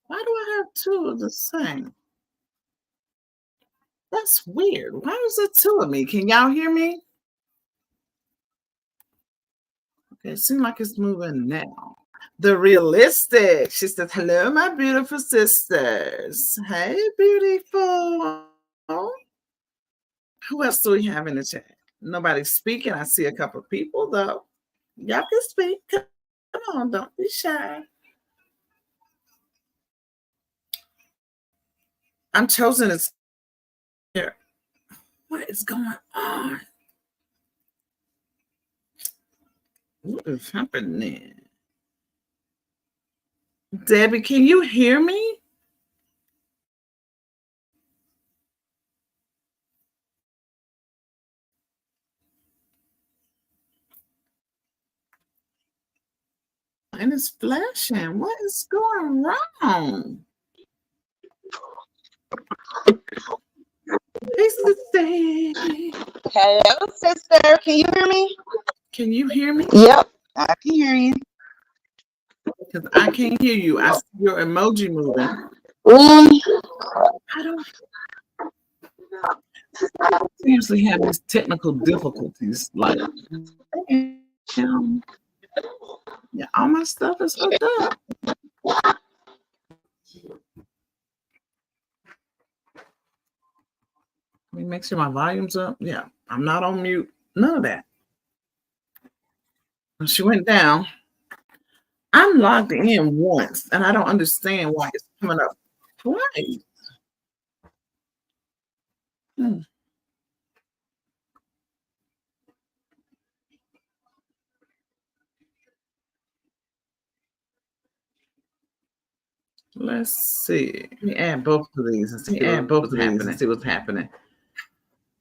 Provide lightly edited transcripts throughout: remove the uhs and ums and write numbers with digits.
Why do I have two of the same? That's weird. Why is there two of me? Can y'all hear me? Okay, it seems like it's moving now. The realistic. She says, hello, my beautiful sisters. Hey, beautiful. Who else do we have in the chat? Nobody's speaking. I see a couple of people, though. Y'all can speak. Come on, don't be shy. I'm chosen as here. What is going on? What is happening? Debbie, can you hear me? And it's flashing. What is going wrong? Hey, sister. Hello, sister. Can you hear me? Can you hear me? Yep, I can hear you. Because I can't hear you. I see your emoji moving. I don't seriously have these technical difficulties. Like, yeah, all my stuff is hooked up. Let me make sure my volume's up. Yeah, I'm not on mute. None of that. When she went down, I'm logged in once, and I don't understand why it's coming up twice. Let's see. Let me add both of these and see what's happening.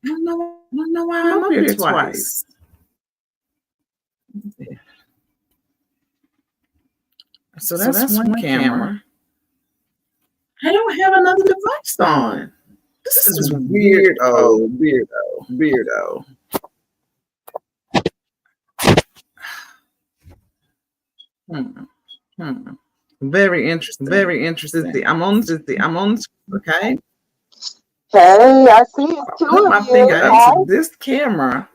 I don't know why I'm up here twice. So that's one camera. I don't have another device on. This is weirdo. Very interesting. I'm on. Okay. Hey, I see it's two Put my of finger you. up to this camera.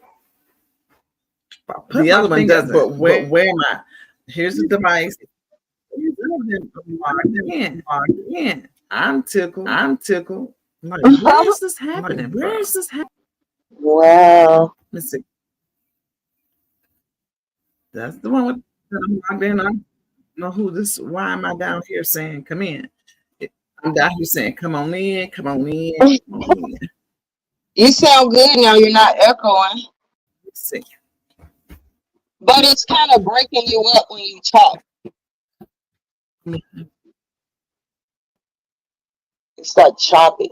The other one doesn't. But where am I? Here's the device. Logged in. I'm tickled. Like, where is this happening? Wow. Let's see. That's the one with that I'm logged in. I don't know who this. Why am I down here saying come in? I'm down here saying come on in. You sound good now. You're not echoing, Let's see. but it's kind of breaking you up when you talk. It's like choppy.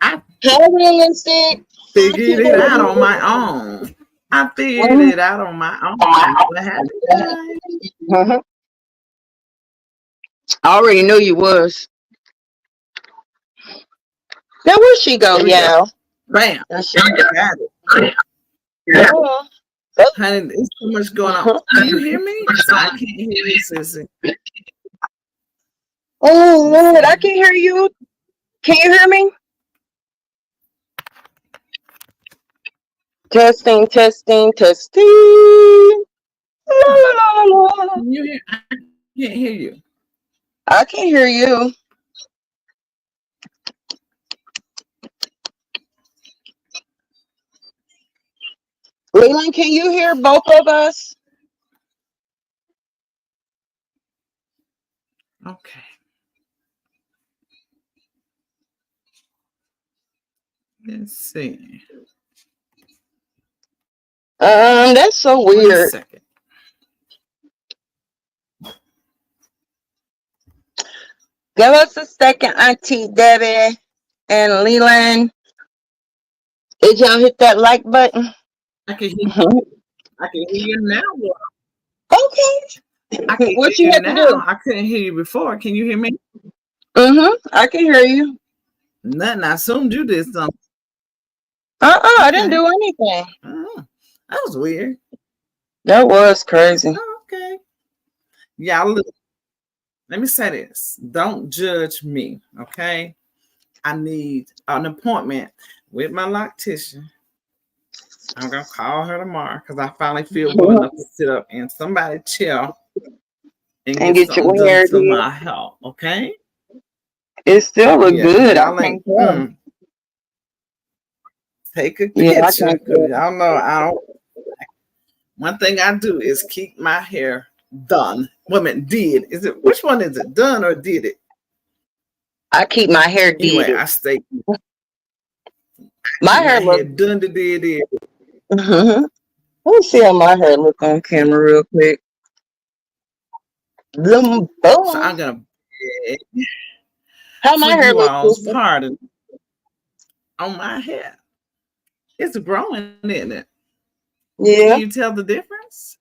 I realistic. figured it out on my own. What happened? I already knew you was. Now where'd she go? Yeah. Bam. There she Got it. Yeah. Honey, there's so much going on. Can you hear me? I can't hear you, sissy. Oh Lord, I can hear you. Can you hear me? Testing. La, la, la, la. Can you hear? I can't hear you. I can hear you. Leland, can you hear both of us? Okay. Let's see. That's so weird. 1 second. Give us a second, Auntie Debbie and Leland. Did y'all hit that like button? I can hear you. I can hear you now. Okay. I can What hear you you have to now. do? I couldn't hear you before. Can you hear me? I can hear you. Nothing. I assumed you did something. I didn't do anything. That was weird. That was crazy. Oh, okay. Yeah, let me say this. Don't judge me, okay? I need an appointment with my loctician. I'm gonna call her tomorrow because I finally feel well enough to sit up in somebody's chair and And get get something your done hair to did. my health, okay? It still look Yeah, because good. I y'all ain't can't tell. take a Yeah, I picture can't because tell. y'all know I don't. One thing I do is keep my hair done. Woman did. Is it which one is it? Done or did it? I keep my hair Anyway, did I it. stay My keep my hair hair look. done to did it. Let me see how my hair look on camera real quick. Boom, So boom. I'm gonna beg How for my hair you look, all's sister? pardon on my hair. It's growing, isn't it? Can Yeah. you tell the difference?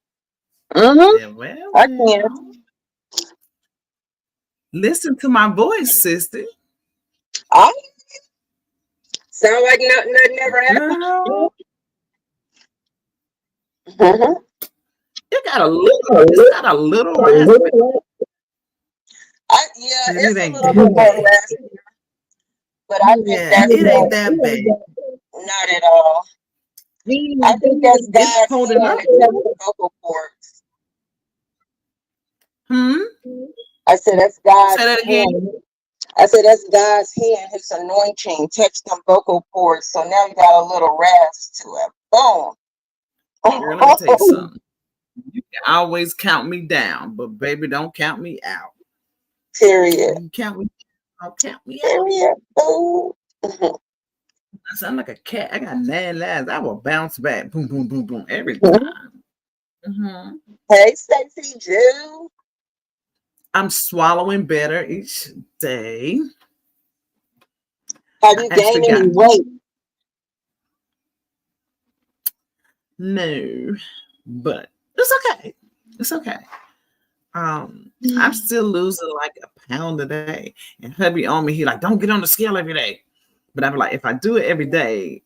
Mm-hmm. Yeah, well, I can. well. Listen to my voice, sister. I sound like nothing ever happened. Girl, Mm-hmm. it's got a little raspy, Yeah, but it it's a ain't little that bit more bad. raspy, but I think Yeah, that's it ain't that bad. not at all. I think that's It's God's holding hand up. that touched the vocal cords. Hmm. I said that's Say God's that again. hand. I said that's God's hand, His anointing touched them vocal cords. So now you got a little rasp to it. Boom. Girl, let me tell you something. You can always count me down, but baby, don't count me out. Period. You count me, don't count me out. Period. Boom. I sound like a cat. I got 9 lives. I will bounce back, boom, boom, boom, boom, every time. Hmm. Hey, Stacey Jew. I'm swallowing better each day. Have I you actually gained any got weight? no, but it's okay. It's okay. I'm still losing like a pound a day. And hubby on me, he like, don't get on the scale every day. But I'm like, if I do it every day,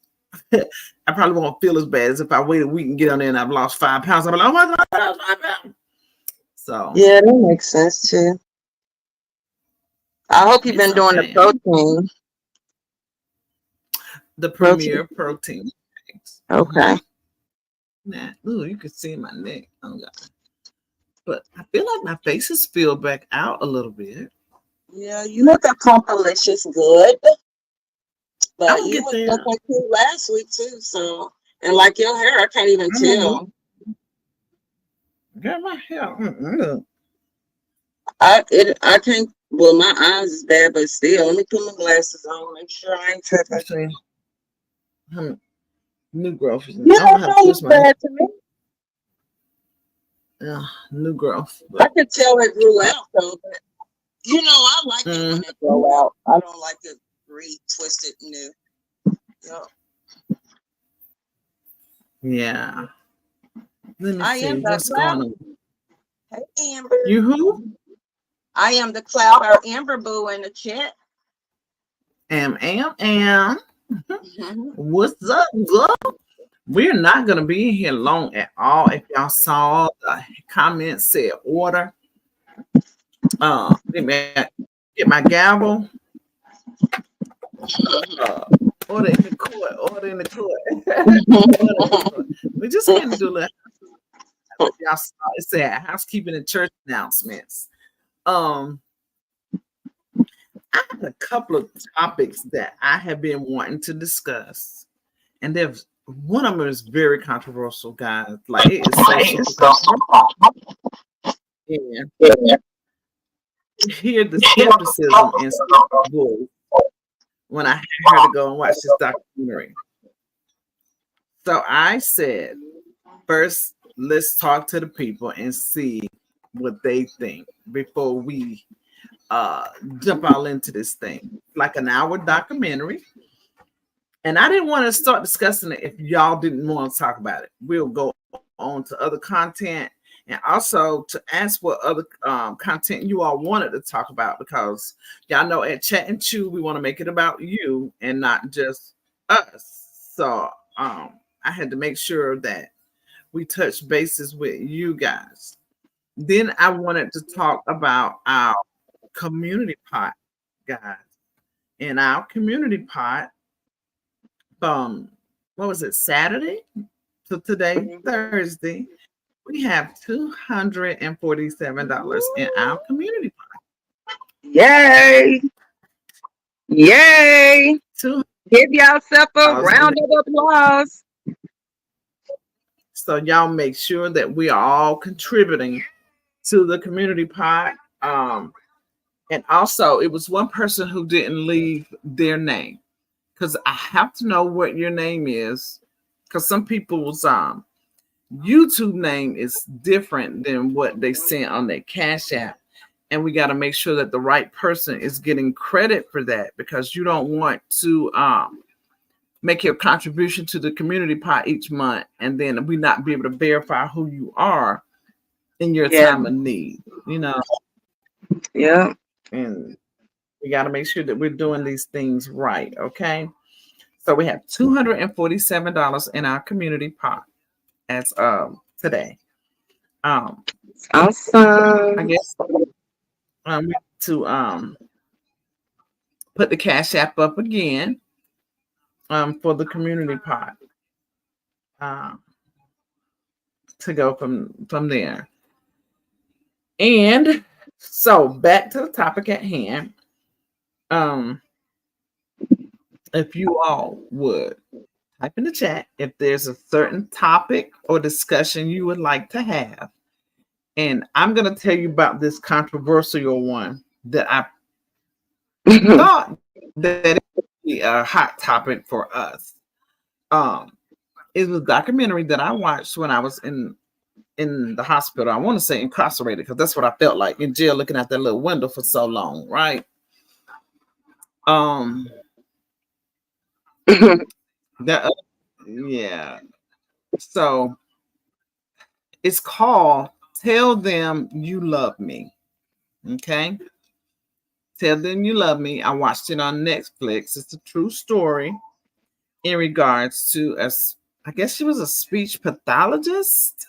I probably won't feel as bad as if I wait a week and get on there and I've lost 5 pounds. I'm like, oh my God, I lost 5 pounds. So Yeah, that makes sense too. I hope you've it's been doing the okay. protein. The Protein. Premier Protein. Okay. Nah, ooh, you can see my neck. Oh God. But I feel like my face is filled back out a little bit. Yeah, you look at Plumpalicious good, I'm but gonna you get was there. looking cute last week too. So, and like your hair, I can't even I'm gonna tell. get my hair. Mm-mm. I can't. Well, my eyes is bad, but still, let me put my glasses on. Make sure I ain't tripping. Let's see. Hmm, new growth. I You don't know don't how to know twist it's my hair. bad to me. Yeah, new growth. I But could tell it grew out though. But I like it when mm, it grow out. I don't like it re-twisted new. Yep. yeah. Let me I see am the what's cloud. going on. Hey, Amber. You who? I am the cloud or Amber Boo in the chat. Am. What's up, girl? We're not gonna be in here long at all. If y'all saw the comment said order, let me get my gavel. Uh, order in the court. Order in the court. Order in the court. We just came to do a little. If y'all saw it said housekeeping and church announcements. Um, I had a couple of topics that I have been wanting to discuss, and there's one of them is very controversial, guys. Like it is so super controversial. And hear the skepticism in voice when I had her to go and watch this documentary. So I said, first, let's talk to the people and see what they think before we uh jump all into this thing. Like an hour documentary. And I didn't want to start discussing it if y'all didn't want to talk about it. We'll go on to other content and also to ask what other content you all wanted to talk about because y'all know at Chat and Chew we want to make it about you and not just us. So I had to make sure that we touch bases with you guys. Then I wanted to talk about our community pot, guys. In our community pot, um, what was it, Saturday? So today, Thursday, we have $247 in our community Yay! Yay! pot. Give yourself a $200. round of applause. So y'all make sure that we are all contributing to the community pot. And also, it was one person who didn't leave their name, because I have to know what your name is, because some people's YouTube name is different than what they sent on their Cash App. And we got to make sure that the right person is getting credit for that, because you don't want to make your contribution to the community pot each month and then we not be able to verify who you are in your Yeah. time of need, you know. Yeah. And we got to make sure that we're doing these things right. Okay. So we have $247 in our community pot as today. I Awesome. guess we need to put the Cash App up again for the community pot to go from there. And so back to the topic at hand. If you all would type in the chat if there's a certain topic or discussion you would like to have. And I'm going to tell you about this controversial one that I thought that it would be a hot topic for us. It was a documentary that I watched when I was in the hospital. I want to say incarcerated, because that's what I felt like in jail, looking out that little window for so long, right? That yeah. So it's called "Tell Them You Love Me." Okay, "Tell Them You Love Me." I watched it on Netflix. It's a true story in regards to I guess she was a speech pathologist.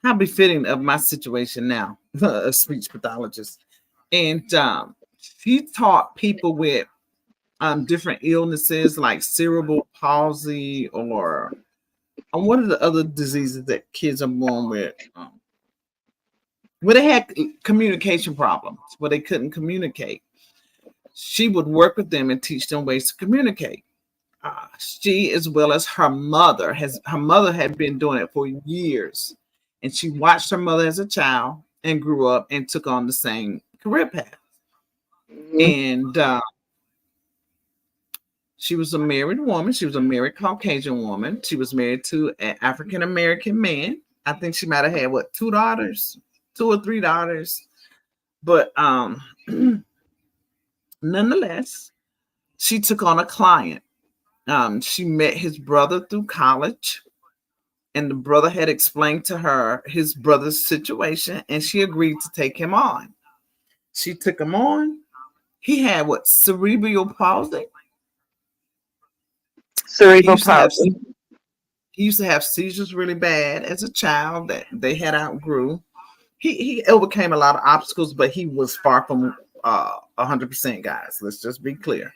How befitting of my situation now, a speech pathologist, and she taught people with different illnesses like cerebral palsy or what are the other diseases that kids are born with? Where they had communication problems, where they couldn't communicate. She would work with them and teach them ways to communicate. She, as well as her mother, had been doing it for years, and she watched her mother as a child and grew up and took on the same career path. And she was a married woman. She was a married Caucasian woman. She was married to an African American man. I think she might have had two or three daughters. But nonetheless, she took on a client. She met his brother through college, and the brother had explained to her his brother's situation, and she agreed to take him on. She took him on. He had cerebral palsy. Cerebral palsy. He used to have seizures really bad as a child that they had outgrew. He overcame a lot of obstacles, but he was far from 100%, guys. Let's just be clear.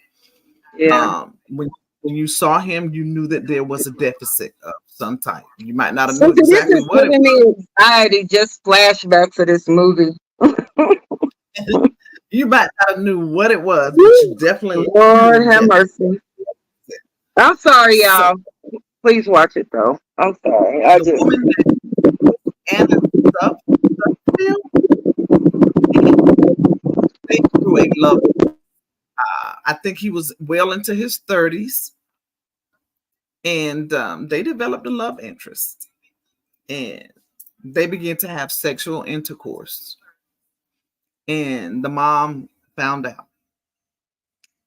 Yeah. When you saw him, you knew that there was a deficit of some type. You might not have known exactly what it was. Me anxiety, just flashbacks of this movie. You might not have knew what it was, but you definitely. Lord have mercy. I'm sorry, y'all. Please watch it though. I'm sorry. I just. And stuff. They threw a love. I think he was well into his 30s, and they developed a love interest, and they began to have sexual intercourse. And the mom found out.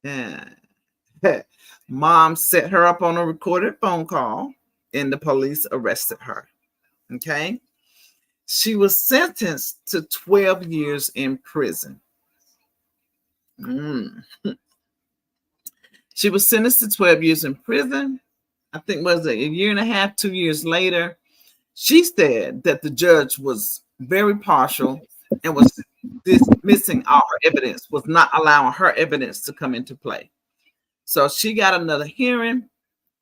And mom set her up on a recorded phone call, and the police arrested her. Okay. She was sentenced to 12 years in prison. She was sentenced to 12 years in prison. I think was it a year and a half, 2 years later. She said that the judge was very partial and was dismissing all her evidence, was not allowing her evidence to come into play. So she got another hearing.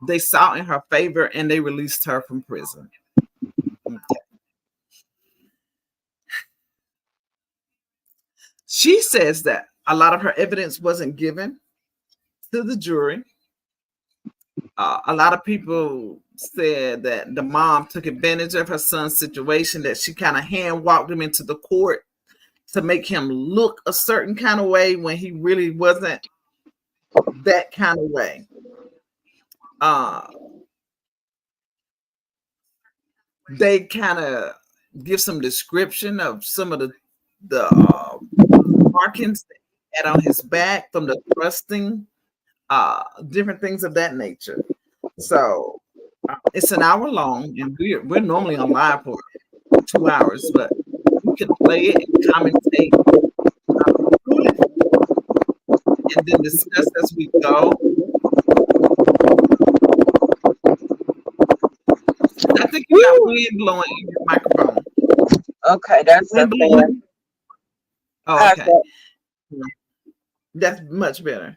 They saw in her favor and they released her from prison. Okay. She says that a lot of her evidence wasn't given to the jury. A lot of people said that the mom took advantage of her son's situation, that she kind of hand walked him into the court to make him look a certain kind of way when he really wasn't that kind of way. They kind of give some description of some of the markings that he had on his back from the thrusting, different things of that nature. So it's an hour long, and we're normally on live for 2 hours, but we can play it and commentate through it, and then discuss as we go. I think you got wind blowing in your microphone. Okay, that's Wind okay. blowing. Oh, How's okay. that? That's much better.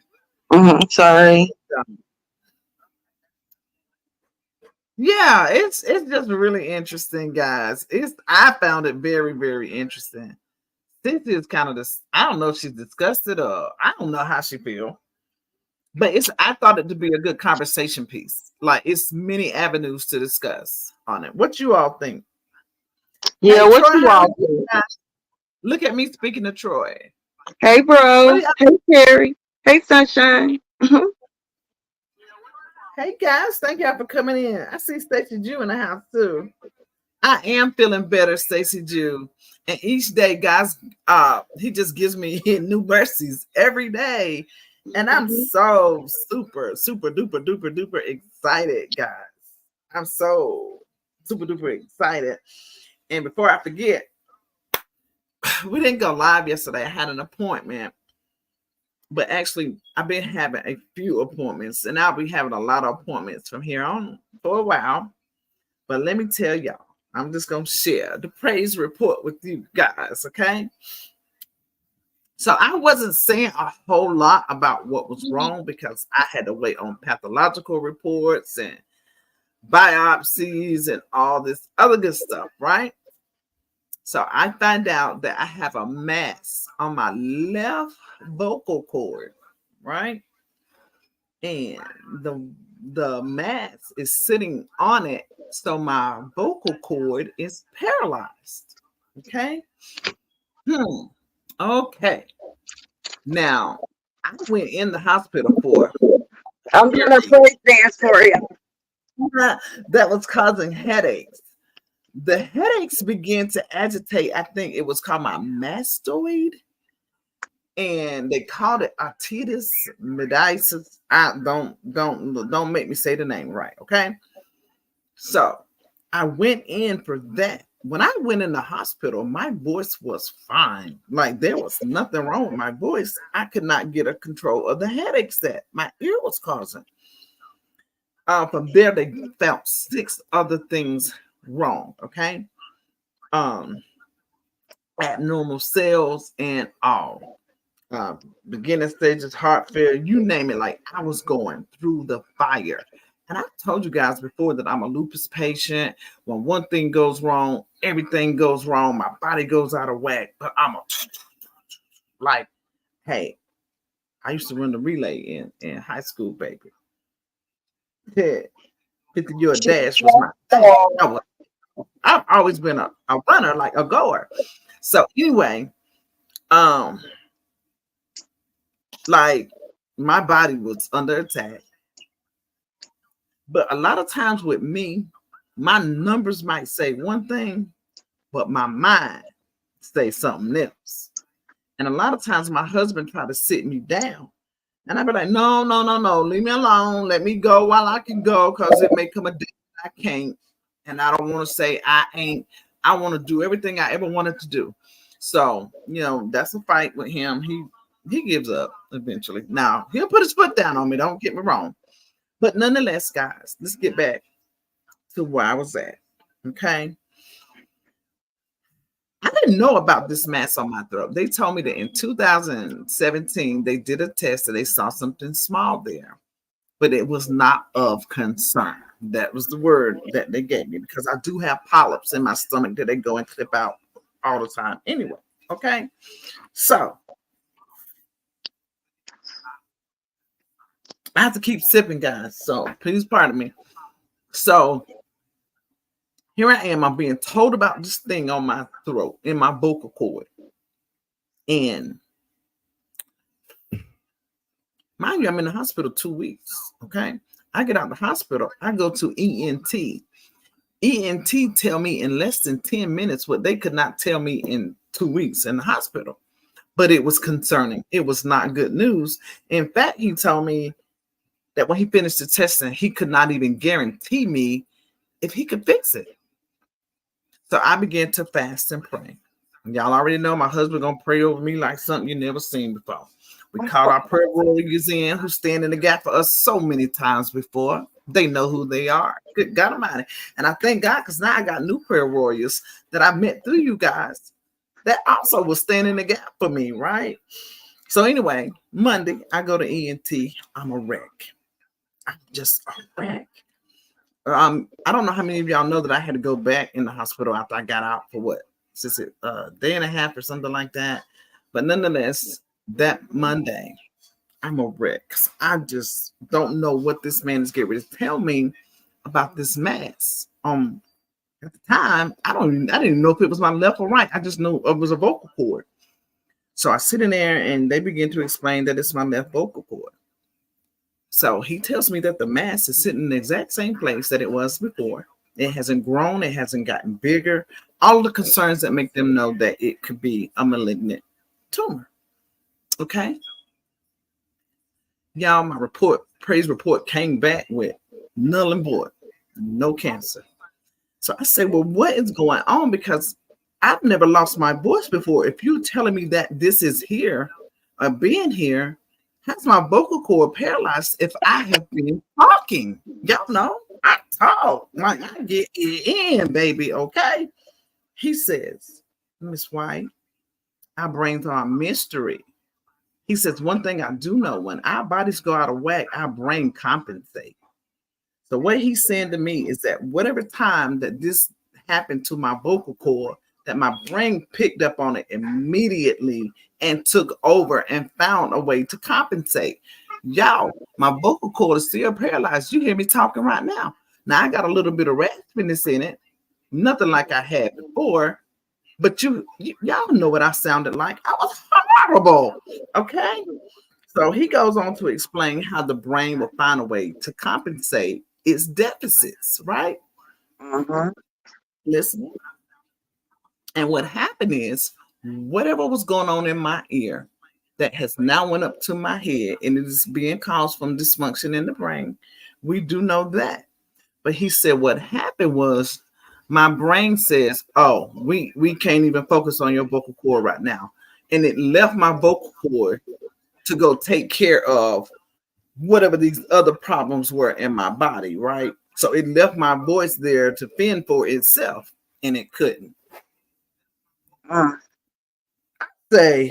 Sorry. Yeah, it's just really interesting, guys. I found it very, very interesting. Cynthia is kind of this. I don't know if she's disgusted or I don't know how she feel, but I thought it to be a good conversation piece. Like it's many avenues to discuss on it. What you all think? Yeah, Hey what Troy, you how are all you do? guys? Look at me speaking to Troy. Hey, What are bro. y'all? Hey, Terry. Hey, Sunshine. Hey guys, thank y'all for coming in. I see Stacey Jew in the house too. I am feeling better, Stacey Jew. And each day, guys, he just gives me new mercies every day. And I'm so super, super duper duper duper excited, guys. I'm so super duper excited. And before I forget, we didn't go live yesterday. I had an appointment. But actually, I've been having a few appointments, and I'll be having a lot of appointments from here on for a while. But let me tell y'all, I'm just going to share the praise report with you guys, okay? So I wasn't saying a whole lot about what was wrong because I had to wait on pathological reports and biopsies and all this other good stuff, right? So I find out that I have a mass on my left vocal cord, right? And the mass is sitting on it, so my vocal cord is paralyzed. Okay. Okay. Now I went in the hospital for I'm doing a praise dance for you. that was causing headaches. The headaches began to agitate. I think it was called my mastoid, and they called it otitis media. I don't make me say the name right, okay? So I went in for that. When I went in the hospital, my voice was fine. Like there was nothing wrong with my voice. I could not get a control of the headaches that my ear was causing. From there, they found 6 other things wrong. Okay, abnormal cells and all. Beginning stages, heart failure, you name it. Like I was going through the fire. And I've told you guys before that I'm a lupus patient. When one thing goes wrong, everything goes wrong. My body goes out of whack. But like, hey, I used to run the relay in high school, baby. Yeah, 50-yard dash was my thing. I've always been a runner, like a goer. So anyway, like my body was under attack. But a lot of times with me, my numbers might say one thing, but my mind say something else. And a lot of times my husband tried to sit me down. And I'd be like, no, no, no, no, leave me alone. Let me go while I can go, because it may come a day I can't. And I don't want to say I ain't. I want to do everything I ever wanted to do. So, that's a fight with him. He gives up eventually. Now, he'll put his foot down on me. Don't get me wrong. But nonetheless, guys, let's get back to where I was at. Okay. I didn't know about this mass on my throat. They told me that in 2017 they did a test and they saw something small there, but it was not of concern. That was the word that they gave me because I do have polyps in my stomach that they go and clip out all the time. Anyway, okay. So I have to keep sipping, guys. So please pardon me. So here I am. I'm being told about this thing on my throat, in my vocal cord. And mind you, I'm in the hospital 2 weeks. Okay. I get out of the hospital. I go to ENT. ENT tell me in less than 10 minutes what they could not tell me in 2 weeks in the hospital. But it was concerning. It was not good news. In fact, he told me that when he finished the testing, he could not even guarantee me if he could fix it. So I began to fast and pray. Y'all already know my husband gonna pray over me like something you never seen before. We called our prayer warriors in who stand in the gap for us so many times before. They know who they are. Good God Almighty. And I thank God because now I got new prayer warriors that I met through you guys that also will stand in the gap for me, right? So anyway, Monday, I go to ENT. I'm a wreck. I'm just a wreck. I don't know how many of y'all know that I had to go back in the hospital after I got out for what? Since it a day and a half or something like that. But nonetheless, that Monday, I'm a wreck. I just don't know what this man is getting ready to tell me about this mass. At the time, I didn't even know if it was my left or right. I just knew it was a vocal cord. So I sit in there and they begin to explain that it's my left vocal cord. So he tells me that the mass is sitting in the exact same place that it was before. It hasn't grown, it hasn't gotten bigger. All the concerns that make them know that it could be a malignant tumor. Okay. Y'all, my praise report came back with null and void, no cancer. So I say, well, what is going on? Because I've never lost my voice before. If you're telling me that this is here, being here, how's my vocal cord paralyzed if I have been talking? Y'all know I talk. Like I get it in, baby. Okay. He says, Miss White, our brains are a mystery. He says, one thing I do know, when our bodies go out of whack, our brain compensates. So what he's saying to me is that whatever time that this happened to my vocal cord, that my brain picked up on it immediately and took over and found a way to compensate. Y'all, my vocal cord is still paralyzed. You hear me talking right now. Now I got a little bit of raspiness in it, nothing like I had before, but y'all know what I sounded like. I was horrible. Okay. So he goes on to explain how the brain will find a way to compensate its deficits, right? Mm-hmm. Listen. And what happened is whatever was going on in my ear that has now went up to my head and it is being caused from dysfunction in the brain. We do know that. But he said what happened was my brain says, oh, we can't even focus on your vocal cord right now. And it left my vocal cord to go take care of whatever these other problems were in my body, right? So it left my voice there to fend for itself, and it couldn't. Say,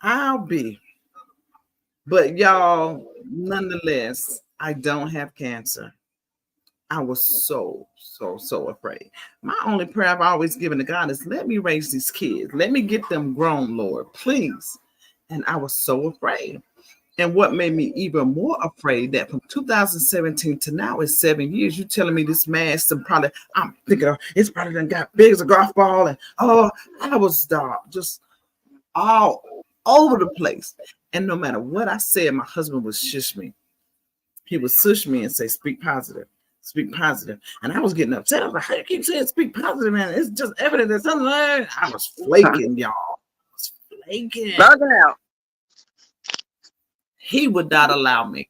I'll be. But y'all, nonetheless, I don't have cancer. I was so afraid. My only prayer I've always given to God is let me raise these kids. Let me get them grown, Lord, please. And I was so afraid. And what made me even more afraid that from 2017 to now is 7 years. You telling me this mass and probably I'm thinking it's probably done got big as a golf ball, and I was just all over the place. And no matter what I said, my husband would shush me. He would shush me and say, "Speak positive, speak positive." And I was getting upset. I was like, "How you keep saying speak positive, man? It's just evident that something." I was flaking, y'all. I was flaking. Bugging out. He would not allow me.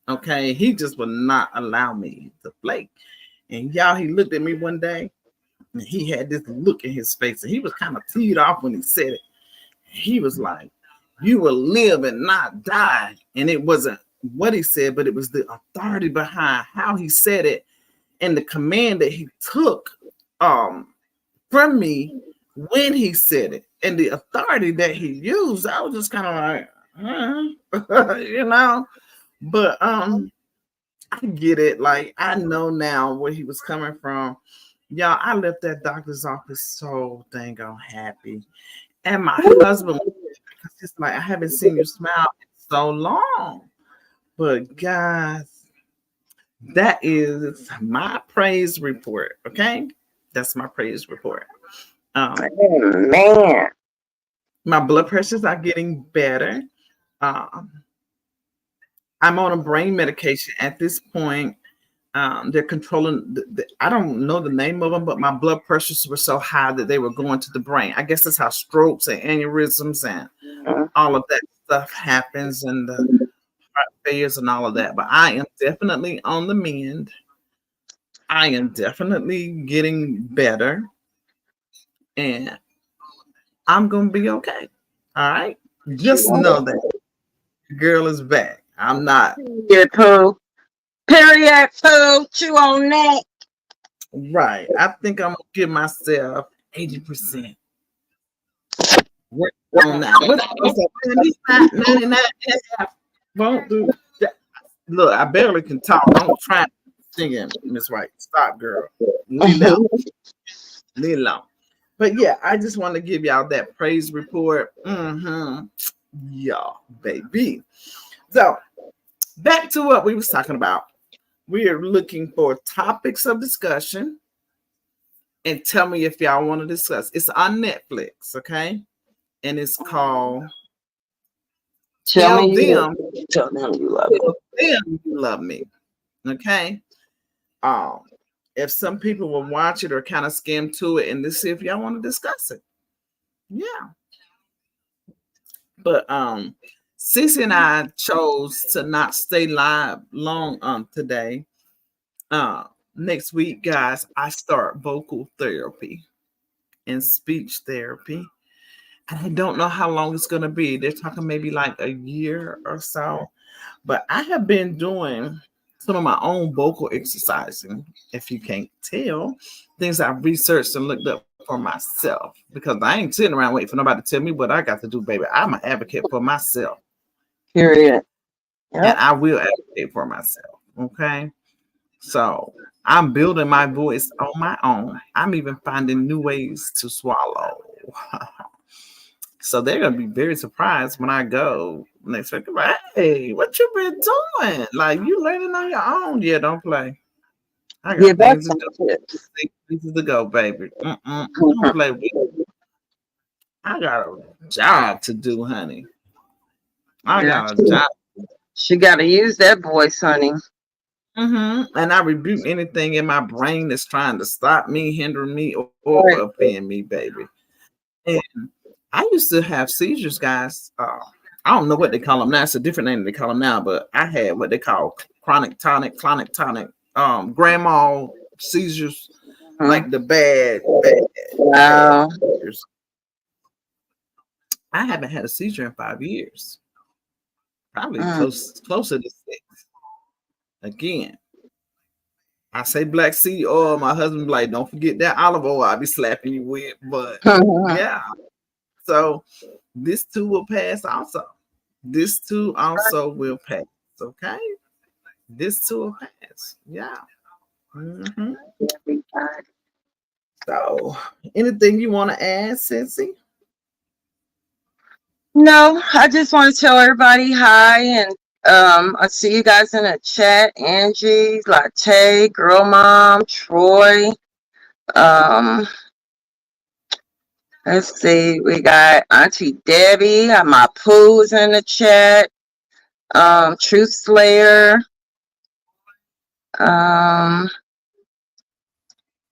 Okay, he just would not allow me to flake. And y'all, he looked at me one day and he had this look in his face, and he was kind of teed off when he said it. He was like, "You will live and not die." And it wasn't what he said, but it was the authority behind how he said it and the command that he took from me when he said it and the authority that he used, I was just kind of like, you know. But I get it. Like I know now where he was coming from. Y'all, I left that doctor's office so dang on happy. And my husband, because it's like I haven't seen you smile in so long. But guys, that is my praise report. Okay, that's my praise report. Um, Man. my blood pressures are getting better. Um, I'm on a brain medication at this point. They're controlling. I don't know the name of them, but my blood pressures were so high that they were going to the brain. I guess that's how strokes and aneurysms and all of that stuff happens, and the heart failures and all of that. But I am definitely on the mend. I am definitely getting better, and I'm gonna be okay. All right. Just know that girl is back. I'm not. Period, poo. Period, poo. Chew on that. Right. I think I'm gonna give myself 80%. Work on that. What was that? 99 and a half. Won't do that. Look, I barely can talk. Don't try singing, Miss White. Stop, girl. Leave it alone. Leave it alone. But yeah, I just want to give y'all that praise report. Y'all, baby. So back to what we was talking about. We are looking for topics of discussion and tell me if y'all want to discuss. It's on Netflix, okay? And it's called Tell me Tell Them You Love Me. Okay. Um, if some people will watch it or kind of skim to it and to see if y'all want to discuss it. Yeah. But Cece and I chose to not stay live long today. Next week, guys, I start vocal therapy and speech therapy. And I don't know how long it's going to be. They're talking maybe like a year or so. But I have been doing some of my own vocal exercising, if you can't tell, things I've researched and looked up for myself. Because I ain't sitting around waiting for nobody to tell me what I got to do, baby. I'm an advocate for myself. Period. And Yep. I will advocate for myself. Okay. So I'm building my voice on my own. I'm even finding new ways to swallow. So they're gonna be very surprised when I go next week. Like, hey, what you been doing? Like you learning on your own? Yeah, don't play. I got Give us things to some do. tips. Places to go, baby. Don't play with me. I got a job to do, honey. I Yeah. got a job. She got to use that voice, honey. And I rebuke anything in my brain that's trying to stop me, hinder me, or Right. offend me, baby. And I used to have seizures, guys. I don't know what they call them now. It's a different name that they call them now, but I had what they call chronic tonic, grandma seizures, like the bad Wow. seizures. I haven't had a seizure in 5 years, probably closer to six. Again, I say black seed oil. My husband be like, don't forget that olive oil I'll be slapping you with. But yeah, so this too will pass also. This too also will pass. Okay. This too will pass. Yeah. hmm So anything you want to add, Cincy? No, I just want to tell everybody hi, and I see you guys in the chat. Angie, Latte, Girl Mom, Troy. Um, let's see, we got Auntie Debbie, my Pooh's in the chat. Truth Slayer. Um,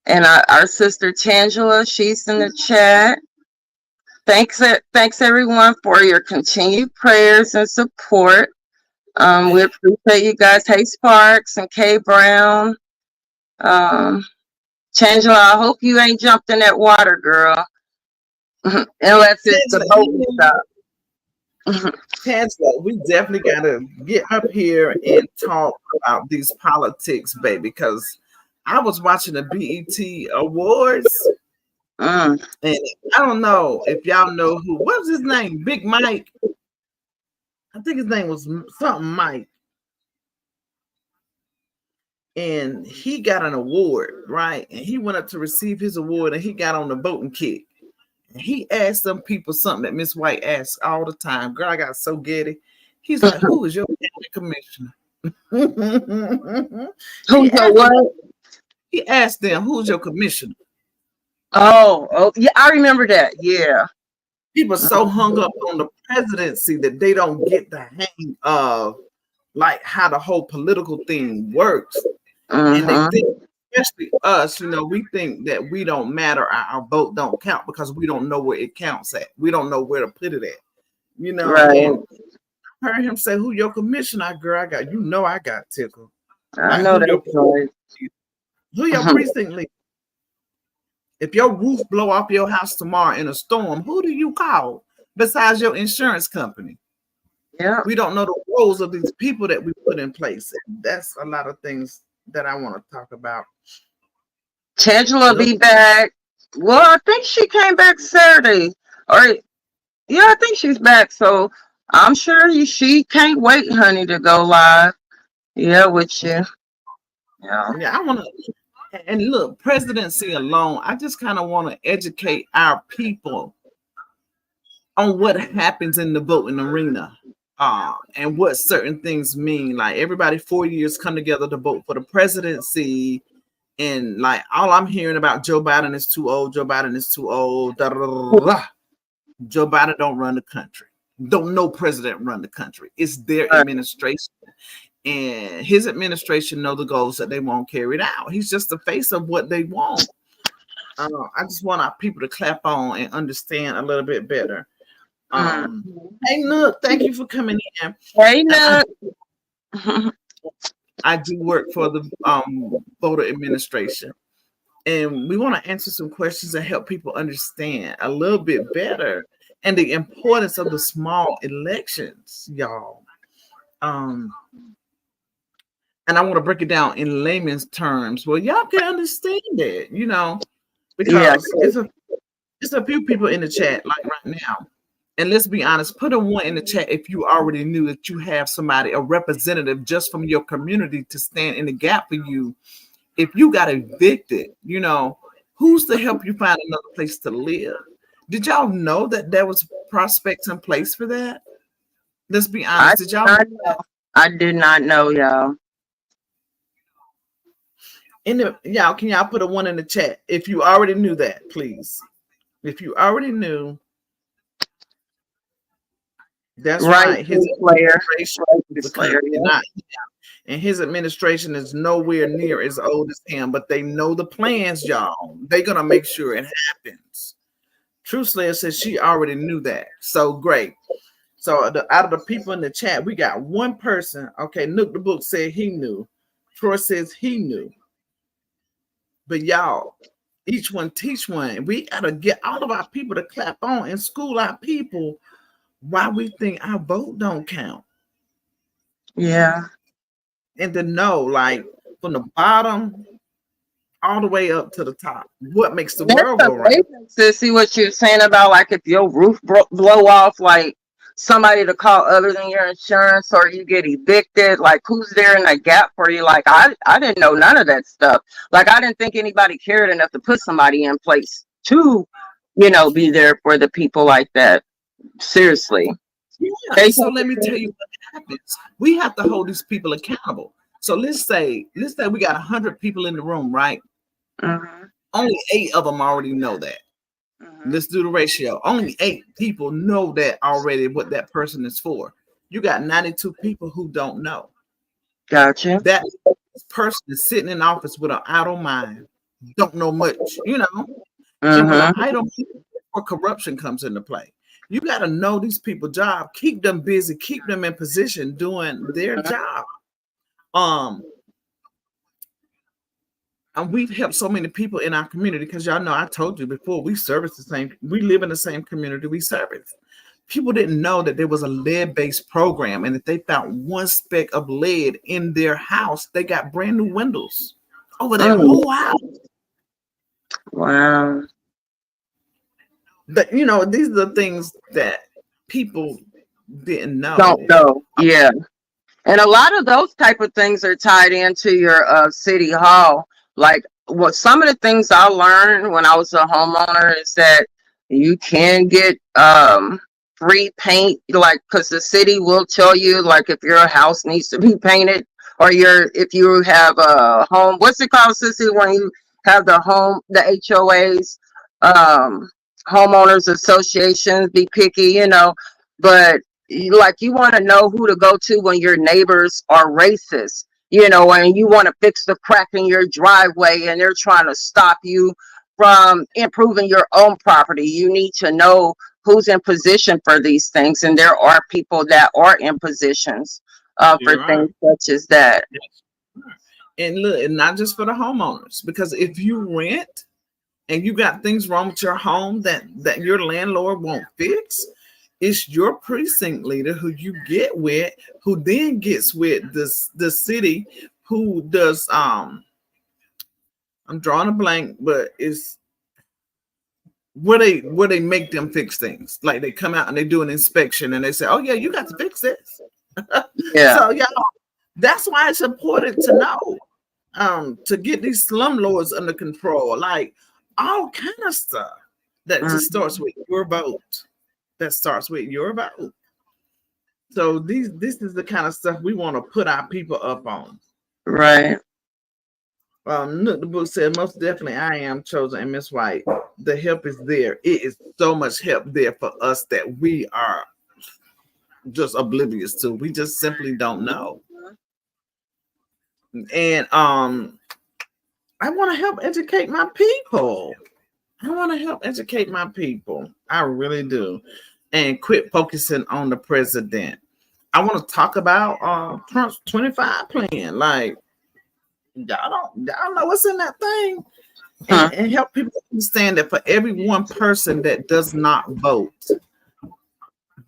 and our sister Tangela, she's in the chat. Thanks everyone for your continued prayers and support. We appreciate you guys. Hey Sparks and Kay Brown. Tangela, I hope you ain't jumped in that water, girl. Unless it's the boat stuff. Angela, we definitely got to get up here and talk about these politics, baby, because I was watching the BET Awards Mm. And I don't know if y'all know what was his name? Big Mike. I think his name was something Mike. And he got an award, right? And he went up to receive his award and he got on the boat and kicked. And he asked some people something that Miss White asks all the time. Girl, I got so giddy. He's like, who is your county commissioner? Who's your what? He asked them, who's your commissioner? Oh, yeah, I remember that. Yeah. People so hung up on the presidency that they don't get the hang of like how the whole political thing works. And they think, especially us, we think that we don't matter, our vote don't count because we don't know where it counts at. We don't know where to put it at, Right. and I heard him say, who your commissioner, girl, I got tickled. I Like know that. who your precinct leader? If your roof blow off your house tomorrow in a storm, who do you call besides your insurance company? Yeah. We don't know the roles of these people that we put in place. That's a lot of things that I want to talk about. Tangela be back. Well, I think she came back Saturday. Or yeah, I think she's back. So I'm sure she can't wait, honey, to go live. Yeah, with you. Yeah, I want to. And look, presidency alone, I just kind of want to educate our people on what happens in the voting arena, and what certain things mean. Like everybody 4 years come together to vote for the presidency, and like all I'm hearing about Joe Biden is too old. Joe Biden is too old. Da, da, da, da. Joe Biden don't run the country. Don't no president run the country. It's their administration. And his administration know the goals that they won't carry it out. He's just the face of what they want. I just want our people to clap on and understand a little bit better. Hey, Nook, thank you for coming in. Hey, Nook. I do work for the voter administration, and we want to answer some questions and help people understand a little bit better and the importance of the small elections, y'all. And I want to break it down in layman's terms. Well, y'all can understand it, because it's a few people in the chat like right now. And let's be honest, put a 1 in the chat if you already knew that you have somebody, a representative just from your community to stand in the gap for you. If you got evicted, who's to help you find another place to live? Did y'all know that there was prospects in place for that? Let's be honest. Did y'all know? I did not know, y'all. Y'all, can y'all put a 1 in the chat if you already knew that, please? If you already knew, that's right. His and his administration is nowhere near as old as him, but they know the plans, y'all. They're gonna make sure it happens. True Slayer says she already knew that. So great. So out of the people in the chat, we got one person. Okay, Nook the Book said he knew. Troy says he knew. But y'all, each one teach one. We gotta get all of our people to clap on and school our people why we think our vote don't count. Yeah. And to know, like, from the bottom all the way up to the top, what makes the world go right. To see what you're saying about, like, if your roof blow off, like somebody to call other than your insurance, or you get evicted, like who's there in that gap for you? Like I didn't know none of that stuff. Like I didn't think anybody cared enough to put somebody in place to, be there for the people like that. Seriously. Yeah. So let me tell you what happens. We have to hold these people accountable. So let's say we got 100 people in the room, right? Only 8 of them already know that. Let's do the ratio. Only 8 people know that already, what that person is for. You got 92 people who don't know. Gotcha. That person is sitting in office with an idle mind, don't know much, And with an idle mind, or corruption comes into play. You got to know these people's job, keep them busy, keep them in position doing their job. And we've helped so many people in our community because y'all know I told you before, we live in the same community we service. People didn't know that there was a lead-based program, and if they found 1 speck of lead in their house, they got brand new windows over their whole house. Wow. That, you know, these are the things that people didn't Don't know. know. Yeah. And a lot of those type of things are tied into your city hall. Like what some of the things I learned when I was a homeowner is that you can get free paint, like because the city will tell you like if your house needs to be painted or if you have a home, what's it called, Sissy, when you have the HOAs, um, homeowners associations, be picky, but like you want to know who to go to when your neighbors are racist, and you want to fix the crack in your driveway and they're trying to stop you from improving your own property. You need to know who's in position for these things, and there are people that are in positions for You're right. things such as that. And look, and not just for the homeowners, because if you rent and you got things wrong with your home that your landlord won't fix, it's your precinct leader who you get with, who then gets with the city, who does I'm drawing a blank, but it's where they make them fix things. Like they come out and they do an inspection and they say, "Oh yeah, you got to fix this." Yeah. So yeah, that's why it's important to know, to get these slumlords under control, like all kind of stuff that just starts with your vote. That starts with your vote. So this is the kind of stuff we want to put our people up on. Right. Look, the book said, most definitely I am chosen, and Miss White, the help is there. It is so much help there for us that we are just oblivious to. We just simply don't know. And I want to help educate my people. I want to help educate my people. I really do. And quit focusing on the president. I want to talk about Trump's 25 plan. Like, y'all know what's in that thing. And help people understand that for every one person that does not vote,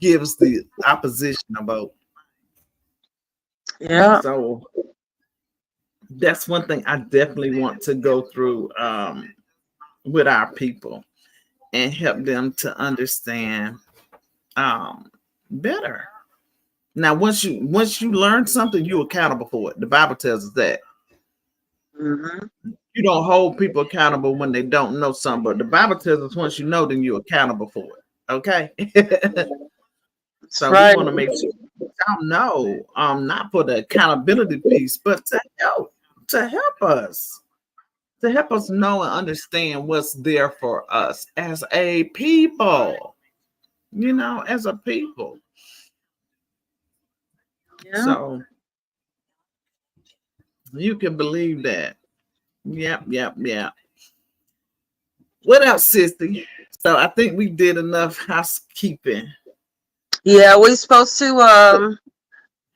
gives the opposition a vote. Yeah. So that's one thing I definitely want to go through with our people and help them to understand better. Now, once you learn something, you're accountable for it. The Bible tells us that. You don't hold people accountable when they don't know something, but the Bible tells us once you know, then you're accountable for it. Okay. So we Right. want to make sure y'all know, not for the accountability piece, but to help us know and understand what's there for us as a people. As a people. Yeah. So you can believe that. Yep. What else, sister? So I think we did enough housekeeping. Yeah, we supposed to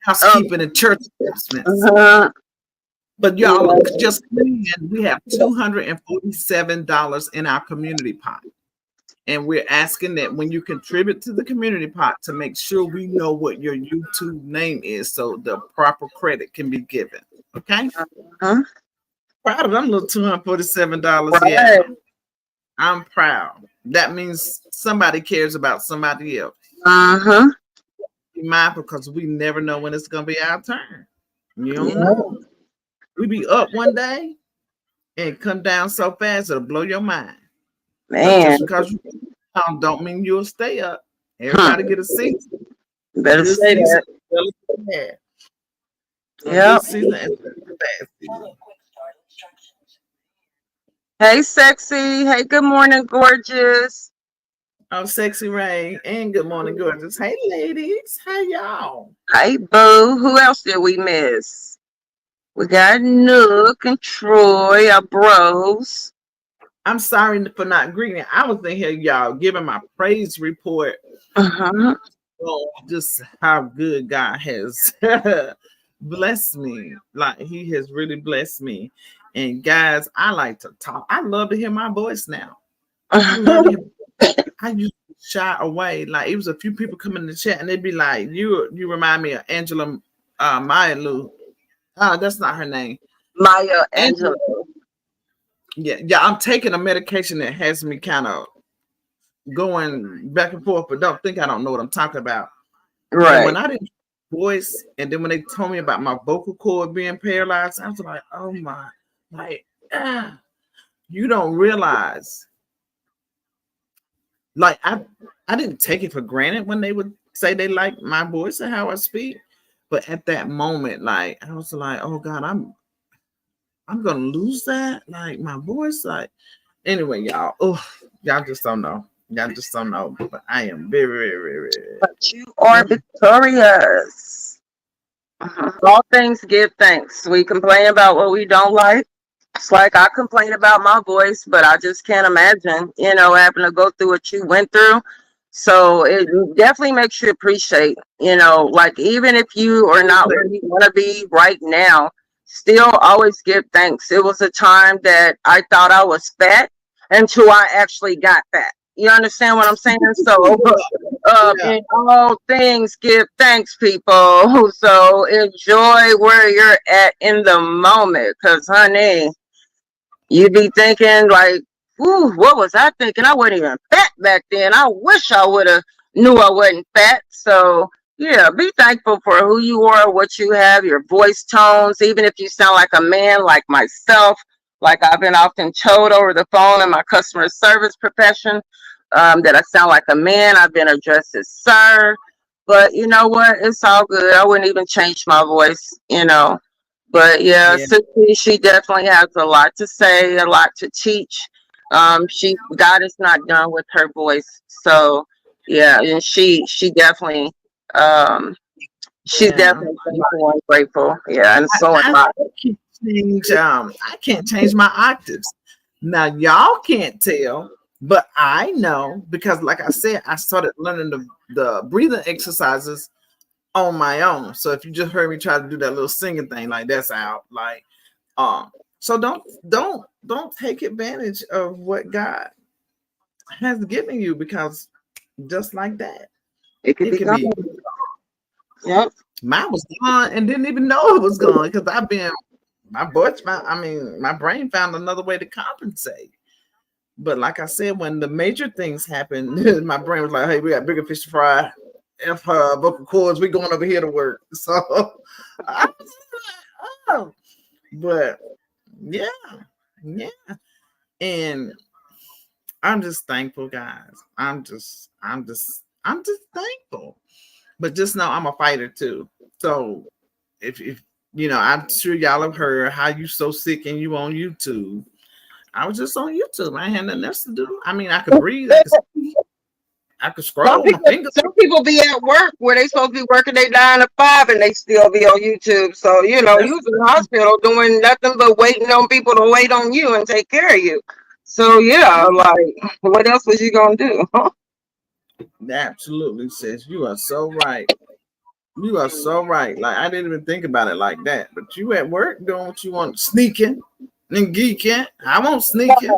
Housekeeping and church announcements. uh, But y'all yeah. just come in. We have $247 in our community pot. And we're asking that when you contribute to the community pot to make sure we know what your YouTube name is so the proper credit can be given. Okay? Uh-huh. Proud of them little $247. Yeah. Right. I'm proud. That means somebody cares about somebody else. Uh-huh. Be mindful because we never know when it's gonna be our turn. You don't Yeah. know. We be up one day and come down so fast it'll blow your mind. But Man. just because you don't mean you'll stay up. Huh. Everybody get a season. A Better good say season, that. a good Yep. season, and a bad season. Hey, sexy. Hey, good morning, gorgeous. I'm Sexy Ray, and good morning, gorgeous. Hey, ladies, how y'all? Hey, boo. Who else did we miss? We got Nook and Troy, our bros. I'm sorry for not greeting. I was in here, y'all, giving my praise report. Uh-huh. Oh, just how good God has blessed me. Like He has really blessed me. And guys, I like to talk. I love to hear my voice now. I love to hear. I used to shy away. Like it was a few people come in the chat and they'd be like, "You remind me of Angela Maya Lou." That's not her name. Maya Angela. Angela. Yeah. I'm taking a medication that has me kind of going back and forth, but don't think I don't know what I'm talking about. And Right. when I didn't voice, and then when they told me about my vocal cord being paralyzed, I was like, oh my, like, ah, you don't realize. Like I didn't take it for granted when they would say they like my voice and how I speak. But at that moment, like I was like, oh God, I'm gonna lose that. Like my voice, like anyway, y'all. Oh, y'all just don't know. Y'all just don't know. But I am very, very, very, But you are very victorious. All things give thanks. We complain about what we don't like. It's like I complain about my voice, but I just can't imagine, having to go through what you went through. So it definitely makes you appreciate, like even if you are not where you want to be right now, still always give thanks. It was a time that I thought I was fat until I actually got fat. You understand what I'm saying? So, yeah. in all things, give thanks, people. So enjoy where you're at in the moment, because, honey, you be thinking like, "Ooh, what was I thinking? I wasn't even fat back then. I wish I would have knew I wasn't fat." So yeah, be thankful for who you are, what you have, your voice tones. Even if you sound like a man, like myself, like I've been often told over the phone in my customer service profession, that I sound like a man. I've been addressed as sir, but you know what? It's all good. I wouldn't even change my voice. But yeah, Yeah. Sissy, she definitely has a lot to say, a lot to teach. God is not done with her voice, so yeah, and she definitely, um, she's Yeah. definitely thankful and grateful. Yeah, and so am I I. can't change I can't change my octaves. Now y'all can't tell, but I know because like I said, I started learning the breathing exercises on my own. So if you just heard me try to do that little singing thing, like that's out. Like um so don't take advantage of what God has given you because just like that, It could it be could gone. be Yep. mine was gone and didn't even know it was gone because I've been my voice found, I mean, my brain found another way to compensate. But like I said, when the major things happened, my brain was like, hey, we got bigger fish to fry. F her vocal cords, we going over here to work. So I was like, oh, but yeah, yeah. And I'm just thankful, guys. I'm just thankful. But just know I'm a fighter too. So if I'm sure y'all have heard how you so sick and you on YouTube. I was just on YouTube. I had nothing else to do. I mean, I could breathe, I could Some scroll my people, fingers. some people be at work where they supposed to be working they 9 to 5, and they still be on YouTube. So you That's was in the hospital doing nothing but waiting on people to wait on you and take care of you. So yeah, like what else was you gonna do? absolutely, sis. You are so right. You are so right. Like I didn't even think about it like that. But you at work doing what you want, sneaking and geeking. I won't sneaking.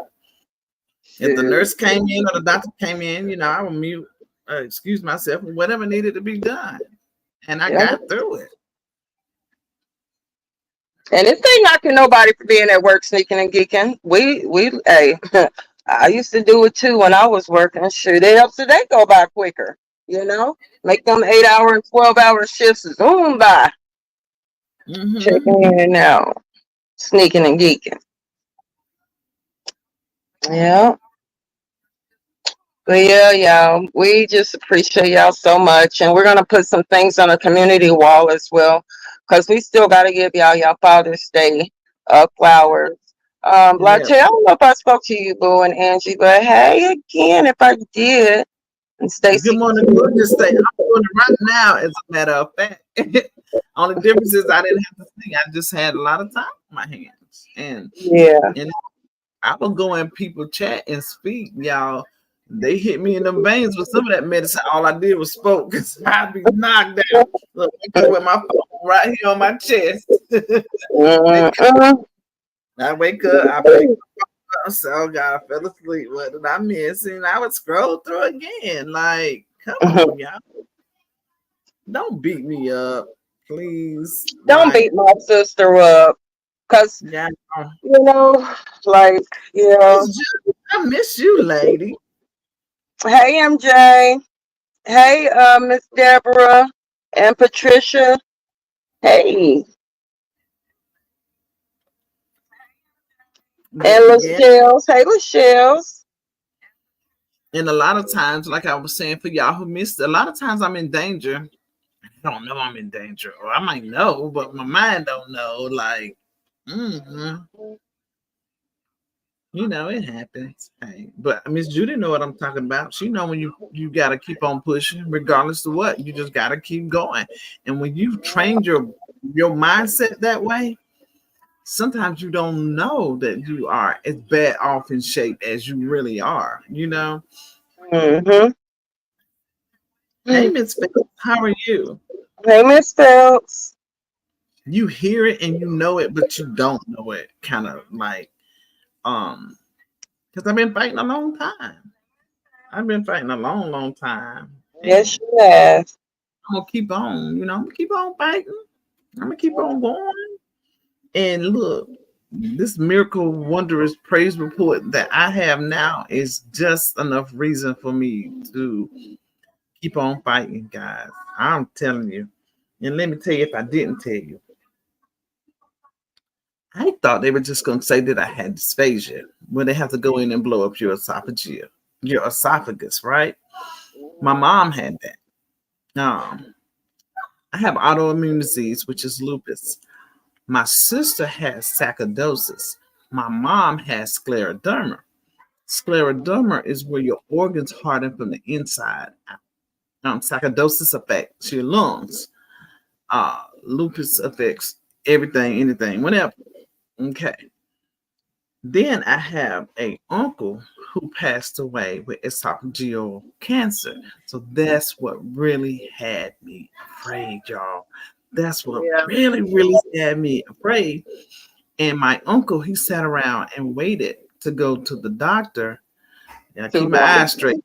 If the Shoot. nurse came in or the doctor came in, I will mute, excuse myself, whatever needed to be done, and I Yeah. got through it. And this ain't knocking nobody for being at work sneaking and geeking. Hey, I used to do it too when I was working. Shoot, it helps the day go by quicker. You know, make them 8 hour and 12 hour shifts zoom by. Checking Mm-hmm. in and out, sneaking and geeking. Yeah. But yeah, y'all, we just appreciate y'all so much. And we're going to put some things on the community wall as well, because we still got to give y'all Father's Day flowers. Yeah. Latte, I don't know if I spoke to you, Boo and Angie, but hey, again, if I did, and Good Stacy. morning, gorgeous state. I'm doing it right now, as a matter of fact. Only difference is I didn't have to sing. I just had a lot of time on my hands. And Yeah. and I will go in people chat and speak, y'all. They hit me in the veins with some of that medicine. All I did was spoke because I'd be knocked out. Look, wake up with my phone right here on my chest. Mm-mm. I wake up, I pick up, so oh God, I fell asleep. What did I miss? And I would scroll through again. Like, come on, y'all. Don't beat me up, please. Don't Like, beat my sister up, because, yeah, you know, like, yeah. I miss you, lady. Hey, MJ. Hey, Miss Deborah and Patricia. Hey, But and yeah, Lachelle's. Hey, Lachelle's. and a lot of times, like I was saying for y'all who missed, a lot of times I'm in danger. I don't know I'm in danger, or I might know, but my mind don't know. Like, mm it happens. Hey, but Miss Judy know what I'm talking about. She know when you gotta keep on pushing, regardless of what. You just gotta keep going. And when you trained your mindset that way, sometimes you don't know that you are as bad off in shape as you really are. Mm-hmm. Hey, Miss Faith, how are you? Hey, Miss Phelps. You hear it and you know it, but you don't know it. Kind of like um, because I've been fighting a long time. I've been fighting a long, long time, Yes, and she has. I'm gonna keep on. I'm gonna keep on fighting. I'm gonna keep on going. And look, this miracle, wondrous praise report that I have now is just enough reason for me to keep on fighting, guys. I'm telling you. And let me tell you, if I didn't tell you, I thought they were just going to say that I had dysphagia when they have to go in and blow up your esophagus, right? My mom had that. I have autoimmune disease, which is lupus. My sister has sarcoidosis. My mom has scleroderma. Scleroderma is where your organs harden from the inside. Sarcoidosis affects your lungs. Lupus affects everything, anything, whenever. Okay. Then I have a uncle who passed away with esophageal cancer. So that's what really had me afraid, y'all. That's what Yeah. really, really had me afraid. And my uncle, he sat around and waited to go to the doctor. And I keep Too my long. eyes straight.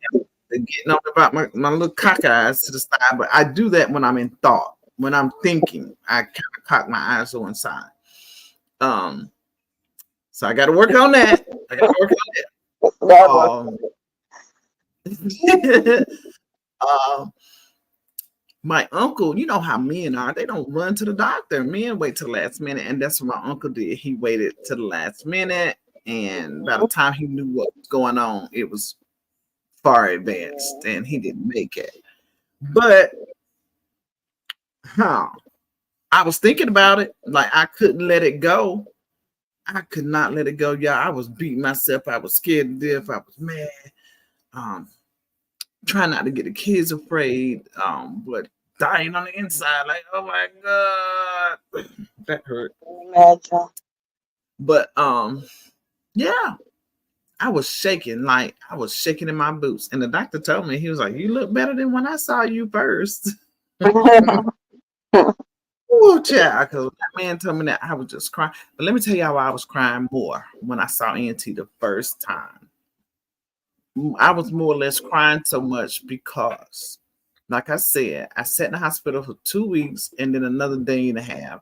They're getting up about my little cock eyes to the side, but I do that when I'm in thought. When I'm thinking, I kind of cock my eyes to one side. Um, so I got to work on that. I got to work That was. on um, my uncle, you know how men are. They don't run to the doctor. Men wait till the last minute, and that's what my uncle did. He waited to the last minute, and by the time he knew what was going on, it was far advanced, and he didn't make it. But huh, I was thinking about it. Like I couldn't let it go. I could not let it go, y'all. I was beating myself. I was scared to death. I was mad. Um, trying not to get the kids afraid. But dying on the inside, like, oh my god, that hurt. Imagine. But yeah, I was shaking, like I was shaking in my boots. And the doctor told me, he was like, "You look better than when I saw you first." Oh, child, because that man told me that I was just crying. But let me tell y'all why I was crying more when I saw Auntie the first time. I was more or less crying so much because, like I said, I sat in the hospital for 2 weeks and then another day and a half,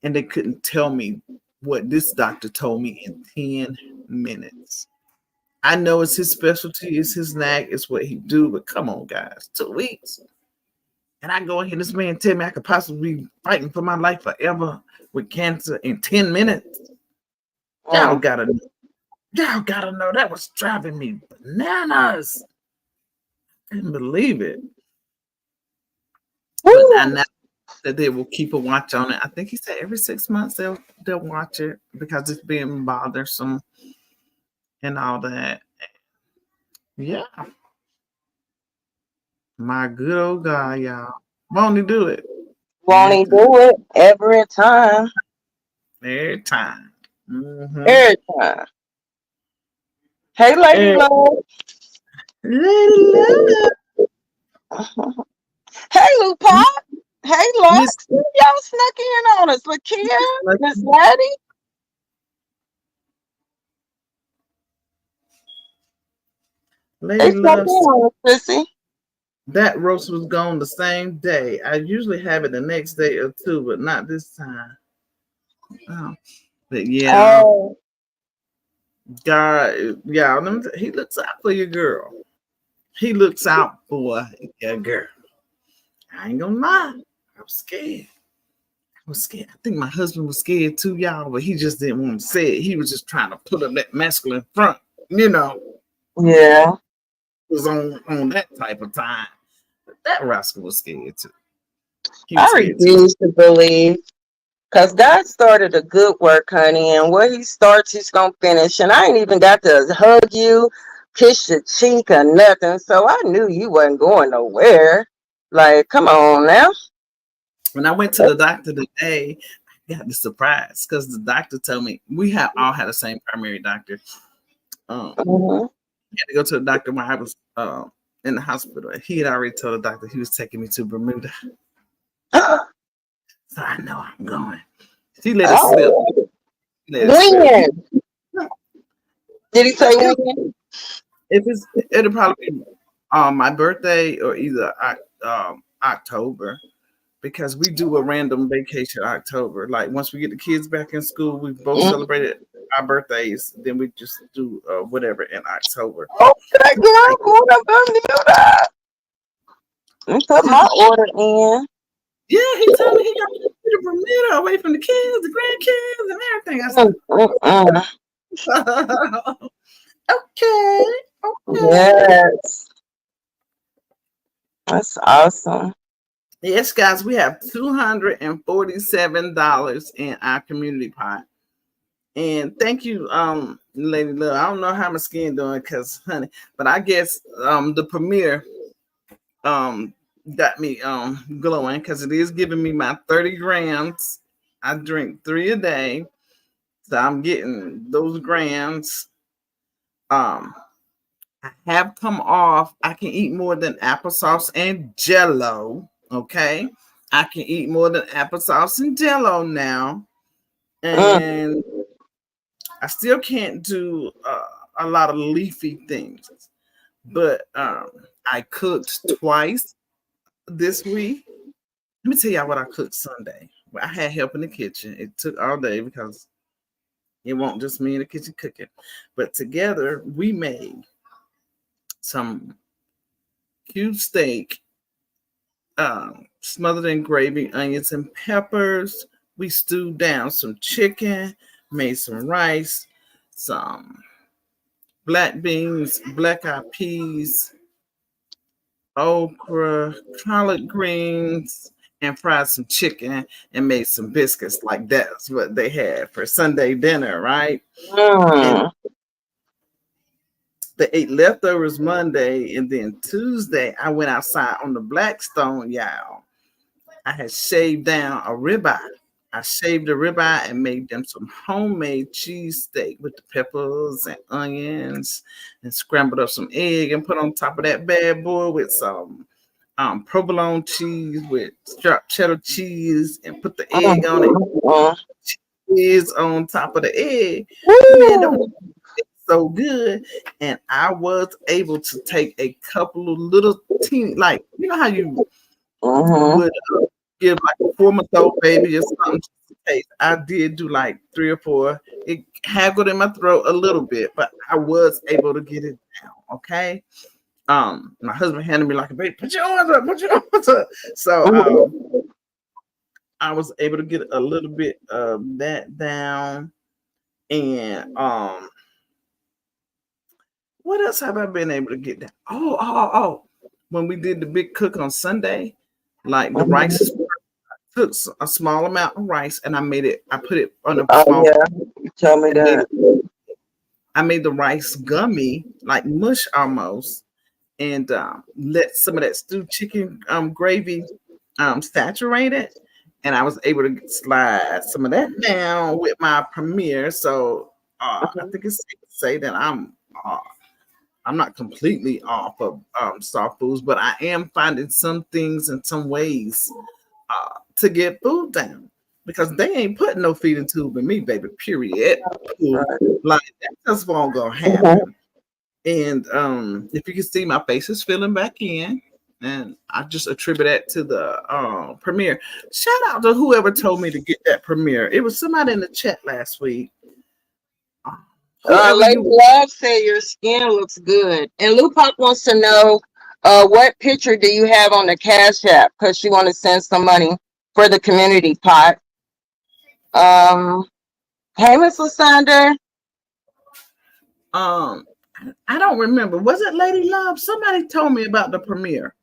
and they couldn't tell me what this doctor told me in 10 minutes. I know it's his specialty, it's his knack, it's what he do, but come on, guys, 2 weeks. And I go ahead, this man tell me I could possibly be fighting for my life forever with cancer in 10 minutes. Y'all Mm. gotta y'all gotta know that was driving me bananas. Couldn't believe it. But I Woo. know that they will keep a watch on it. I think he said every 6 months they'll watch it because it's being bothersome and all that. Yeah, my good old God, y'all. Won't he do it? Won't Every he time. do it every time? Every time. Mm-hmm. Every time. Hey, Lady Hey, Love. Lady Love. Hey, Lou Pop. Hey, Miss Lux. Y'all snuck in on us. Lakia, Miss Maddie. Lady They snuck in Love, on us, Sissy. that roast was gone the same day. I usually have it the next day or two, but not this time. Oh, but yeah, Oh, God, yeah, he looks out for you, girl. He looks out, boy. Yeah, girl. I ain't gonna lie. I was scared. I was scared. I think my husband was scared too, y'all, but he just didn't want to say it. He was just trying to put up that masculine front, you know. Yeah. Was on that type of time. But that rascal was scared too. He was I scared too. refuse to believe. Because God started a good work, honey, and what he starts, he's going to finish. And I ain't even got to hug you, kiss your cheek, or nothing. So I knew you wasn't going nowhere. Like, come on now. When I went to the doctor today, I got the surprise because the doctor told me we have all had the same primary doctor. Mm-hmm. I had to go to the doctor when I was in the hospital. He had already told the doctor he was taking me to Bermuda. So I know I'm going. She let it slip. Oh, She let it slip. when? Did he say If, when? if it's, it'll probably be my birthday or either October because we do a random vacation October. Like once we get the kids back in school, we both celebrated our birthdays. Then we just do whatever in October. Okay, girl, going to Bermuda. Let me put my order in. Yeah, he told me he got to the Bermuda away from the kids, the grandkids, and everything. I said, okay, okay. Yes, that's awesome. Yes, guys, we have $247 in our community pot. And thank you, Lady Love. I don't know how my skin doing because honey, but I guess the premiere um got me glowing because it is giving me my 30 grams. I drink 3 a day. So I'm getting those grams. Um, I have come off. I can eat more than applesauce and Jello. Okay, I can eat more than applesauce and Jello now, and I still can't do a lot of leafy things. But I cooked twice this week. Let me tell y'all what I cooked Sunday. Well, I had help in the kitchen. It took all day because it won't just me in the kitchen cooking. But together we made some cube steak, smothered in gravy, onions, and peppers. We stewed down some chicken, made some rice, some black beans, black eyed peas, okra, collard greens, and fried some chicken and made some biscuits. Like that's what they had for Sunday dinner, right? And Mm. they ate leftovers Monday, and then Tuesday I went outside on the Blackstone, y'all. I had shaved down a ribeye. I shaved the ribeye and made them some homemade cheesesteak with the peppers and onions and scrambled up some egg and put on top of that bad boy with some provolone cheese with sharp cheddar cheese and put the egg on it. Mm. Cheese on top of the egg. Man, them Woo. so good. And I was able to take a couple of little teeny, like, you know how you Mm-hmm. would give like a 4 month old baby or something to taste. I did do like 3 or 4. It haggled in my throat a little bit, but I was able to get it down. Okay. My husband handed me like a baby, put your arms up, put your arms up. So I was able to get a little bit of that down. And what else have I been able to get down? Oh. When we did the big cook on Sunday, like the rice is took a small amount of rice and I put it on a Oh small yeah, you tell me and that. I made the rice gummy, like mush almost, and let some of that stewed chicken gravy saturate it. And I was able to slide some of that down with my premiere. So I think it's safe to say that I'm not completely off of soft foods, but I am finding some things and some ways to get food down because they ain't putting no feeding tube in me, baby. Period. Pooh. Right. Like that just won't gonna Mhm. happen. And if you can see, my face is filling back in, and I just attribute that to the premiere. Shout out to whoever told me to get that premiere. It was somebody in the chat last week. Whoever Lady you Love said your skin looks good. And Lou Pop wants to know what picture do you have on the Cash App? Because she want to send some money for the community pot. Um, hey, Miss Lysander. um I don't remember. Was it Lady Love? Somebody told me about the premiere.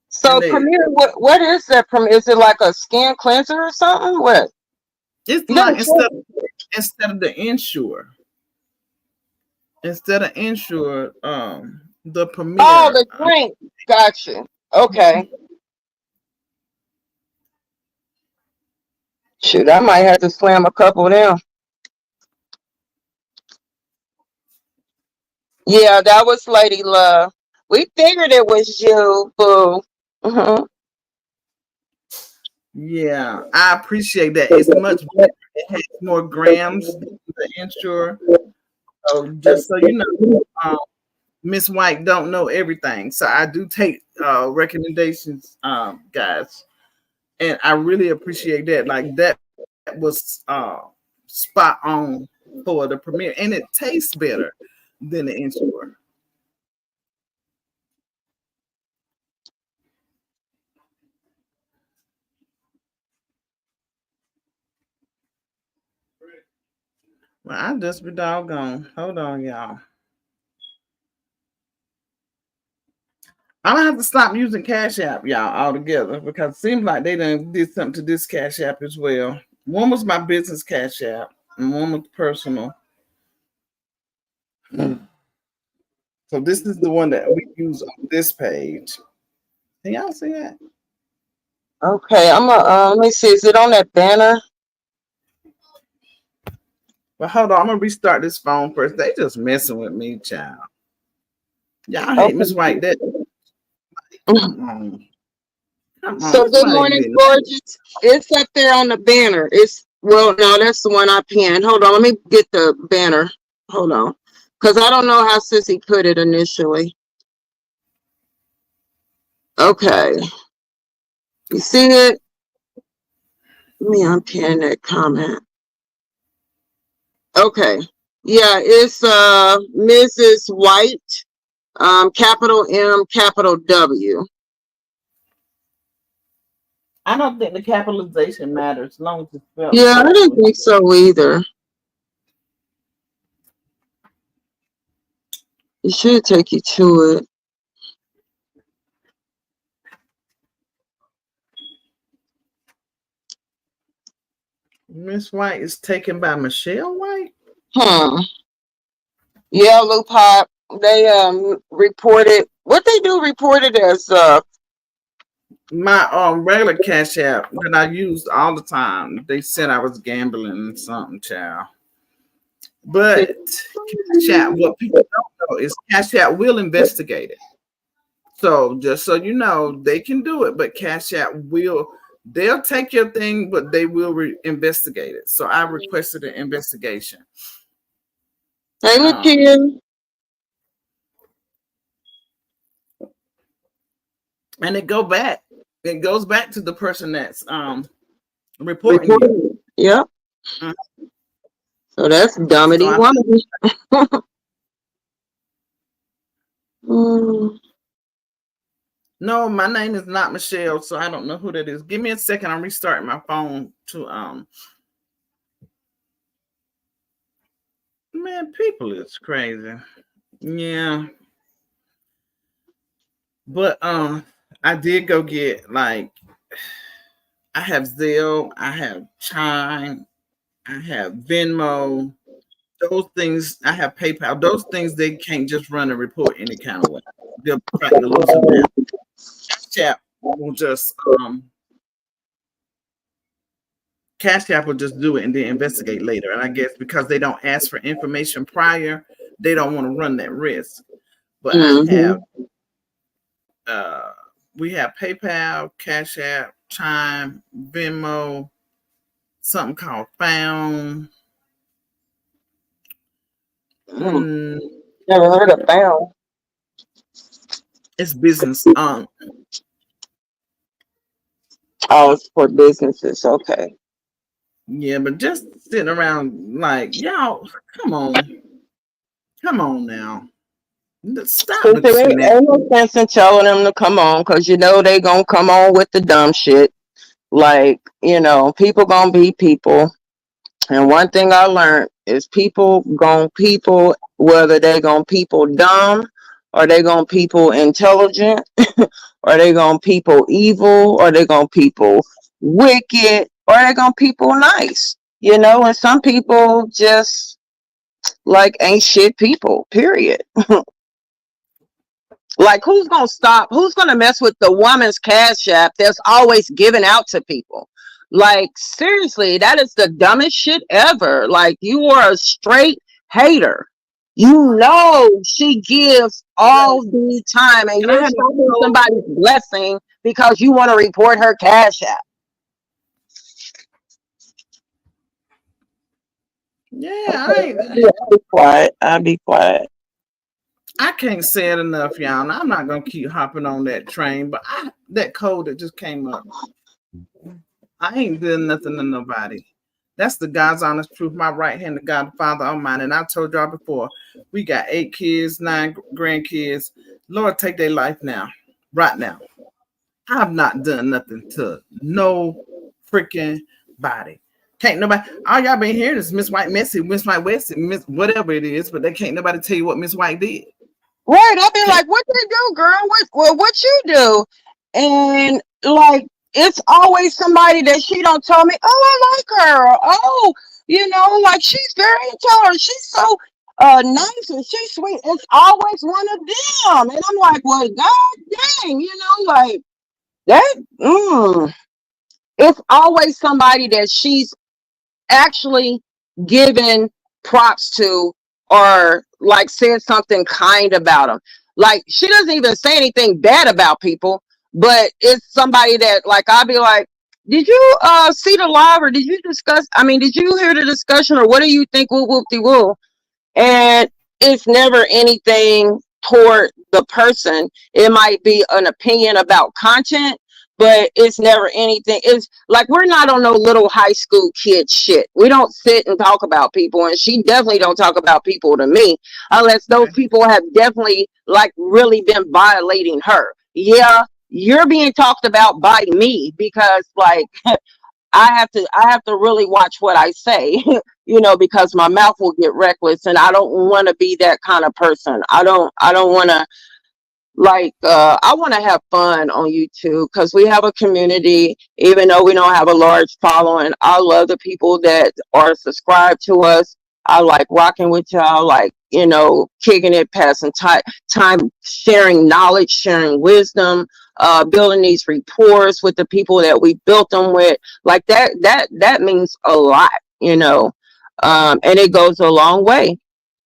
So And they Premier, what is that Premier? Is it like a skin cleanser or something? What? it's You gotta like show me. instead of the Ensure. Instead of Ensure, the Oh, premiere. the drink. Got you. Okay. Shoot, I might have to slam a couple of them. Yeah, that was Lady Love. We figured it was you, boo. Hmm. Yeah, I appreciate that. It's much better. It has more grams than the Ensure. So just so you know, um, Miss White don't know everything. So I do take recommendations, guys. And I really appreciate that. Like that was spot on for the premiere. And it tastes better than the Ensure. Well, I just be doggone. Hold on, y'all. I'm gonna have to stop using Cash App, y'all, altogether because it seems like they done did something to this Cash App as well. One was my business Cash App, and one was personal. So this is the one that we use on this page. Can y'all see that? Okay, I'm gonna let me see. Is it on that banner? But hold on, I'm gonna restart this phone first. They just messing with me, child. Y'all hate Miss Okay. White. That come on, come on. So Miss good White ain't morning, been. gorgeous. It's up there on the banner. It's well, no, that's the one I pinned. Hold on, let me get the banner. Hold on, because I don't know how Sissy put it initially. Okay, you see it? Let me unpin that comment. Okay, yeah, it's Mrs. White, capital M, capital W. I don't think the capitalization matters as long as it's spelled Yeah, I didn't correctly. think so either. It should take you to it. Miss White is taken by Michelle White. Hmm. Yeah, Loop Hop. They reported what they do reported as My regular Cash App that I used all the time. They said I was gambling something, child. But Cash App, what people don't know is Cash App will investigate it. So just so you know, they can do it, but Cash App will. They'll take your thing, but they will investigate it. So I requested an investigation. hey Um, Lakia. and it go back. It goes back to the person that's reporting you. Reported. Yep. Mhm. So that's So Dummity I Wummity. Mm, no, my name is not Michelle, so I don't know who that is. Give me a second. I'm restarting my phone to man, people is crazy. Yeah. But I did go get like I have Zelle, I have Chime, I have Venmo. Those things I have PayPal. Those things they can't just run a report any kind of way. They'll try to lose them down. Cash App will just Cash App will just do it and then investigate later. And I guess because they don't ask for information prior, they don't want to run that risk. But I have mm-hmm. uh we have PayPal, Cash App, Chime, Venmo, something called Found. Mm. Mm, Never heard of Found. it's business. Oh, it's for businesses. Okay. Yeah, but just sitting around like y'all, come on. Come on now. Stop So there listening at ain't no sense in telling them to come on, because you know they gonna come on with the dumb shit. Like, people gonna be people. And one thing I learned is people gon' people, whether they gon' people dumb, or they gon' people intelligent, or they gon' people evil, or they gon' people wicked, or they gon' people nice. And some people just like ain't shit people, period. Like, who's gonna stop? Who's gonna mess with the woman's cash app that's always giving out to people? Like, seriously, that is the dumbest shit ever. Like, you are a straight hater. She gives all the time, and I you're have stopping told. somebody's blessing because you want to report her cash app. Yeah, Okay, I'll be quiet. I'll be quiet. I can't say it enough, y'all. And I'm not gonna keep hopping on that train, but that code that just came up, I ain't doing nothing to nobody. That's the God's honest truth. My right hand, the God the Father Almighty. And I told y'all before, we got 8 kids, 9 grandkids. Lord, take their life now, right now. I've not done nothing to no freaking body. Can't nobody. All y'all been hearing is Miss White messy, Miss White West, Miss whatever it is, but they can't nobody tell you what Miss White did. Right. I'll be Can't. like, what you do, girl? What you do? And like, it's always somebody that she don't tell me, oh, I like her. Or, oh, like, she's very intelligent. She's so nice and she's sweet. It's always one of them. And I'm like, well, god dang, like that. It's always somebody that she's actually given props to, or like said something kind about them. Like, she doesn't even say anything bad about people, but it's somebody that, like, I'll be like, did you see the live, or did you discuss, I mean, did you hear the discussion, or what do you think, whoop whoop de woo? And it's never anything toward the person. It might be an opinion about content, but it's never anything. It's like, we're not on no little high school kid shit. We don't sit and talk about people, and she definitely don't talk about people to me unless those Okay. people have definitely, like, really been violating her. Yeah, you're being talked about by me because, like, I have to really watch what I say, because my mouth will get reckless, and I don't want to be that kind of person. I don't want to, like, I want to have fun on YouTube because we have a community, even though we don't have a large following. I love the people that are subscribed to us. I like rocking with y'all, like, kicking it, passing time, sharing knowledge, sharing wisdom, building these rapports with the people that we built them with. Like, that means a lot, and it goes a long way.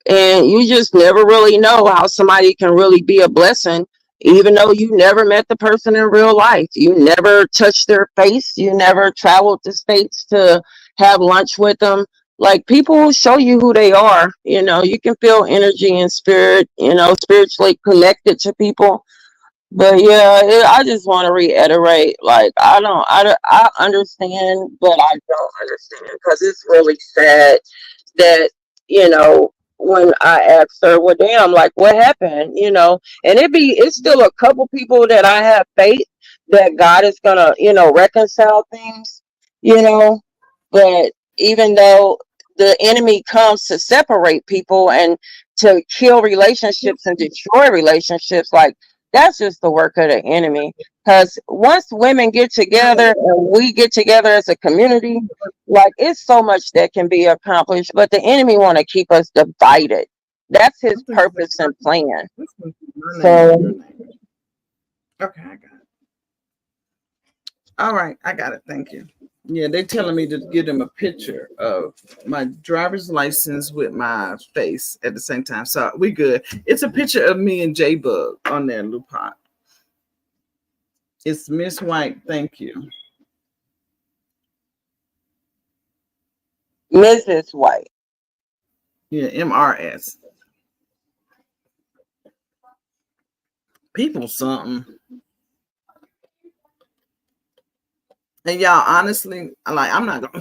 And you just never really know how somebody can really be a blessing, even though you never met the person in real life. You never touched their face. You never traveled to states to have lunch with them. Like, people will show you who they are. You can feel energy and spirit, spiritually connected to people. But yeah, I just want to reiterate, like, I understand, but I don't understand, because it's really sad that, when I asked her, well, damn, like, what happened, and it's still a couple people that I have faith that God is gonna, reconcile things, but even though the enemy comes to separate people and to kill relationships and destroy relationships, like, that's just the work of the enemy. Because once women get together and we get together as a community, like, it's so much that can be accomplished, but the enemy want to keep us divided. That's his purpose and plan. This one's my name or your So name. Okay, I got it. All right, I got it. Thank you. Yeah, they telling me to give them a picture of my driver's license with my face at the same time. So we good. It's a picture of me and J Bug on there, Lupot. It's Miss White. Thank you. Mrs. White. Yeah, MRS. People something. And y'all, honestly, I'm not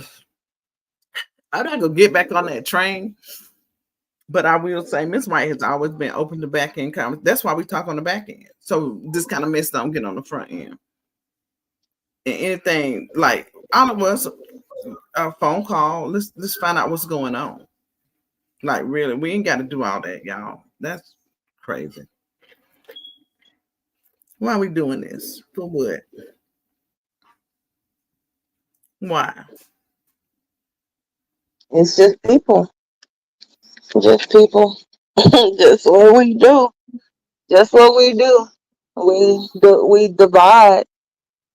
gonna get back on that train But I will say Miss White has always been open to back end comments. That's why we talk on the back end. So this kind of mess don't get on the front end. And anything like all of us, a phone call, let's find out what's going on. Like really, we ain't got to do all that, y'all. That's crazy. Why are we doing this? For what? Why? It's just people. Just people. Just what we do. Just what we do. We divide.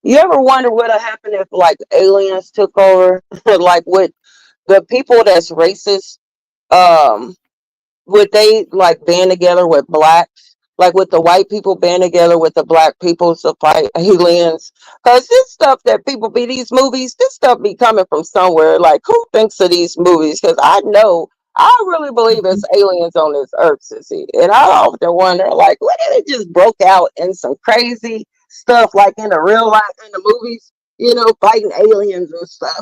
You ever wonder what'd happen if like aliens took over? Like with the people that's racist, um, would they like band together with blacks? Like with the white people band together with the black people to fight aliens? Because this stuff that people be these movies, this stuff be coming from somewhere. Like who thinks of these movies? Because I know I really believe it's aliens on this earth, sissy. And I often wonder, like, what if it just broke out in some crazy stuff like in the real life in the movies, fighting aliens and stuff,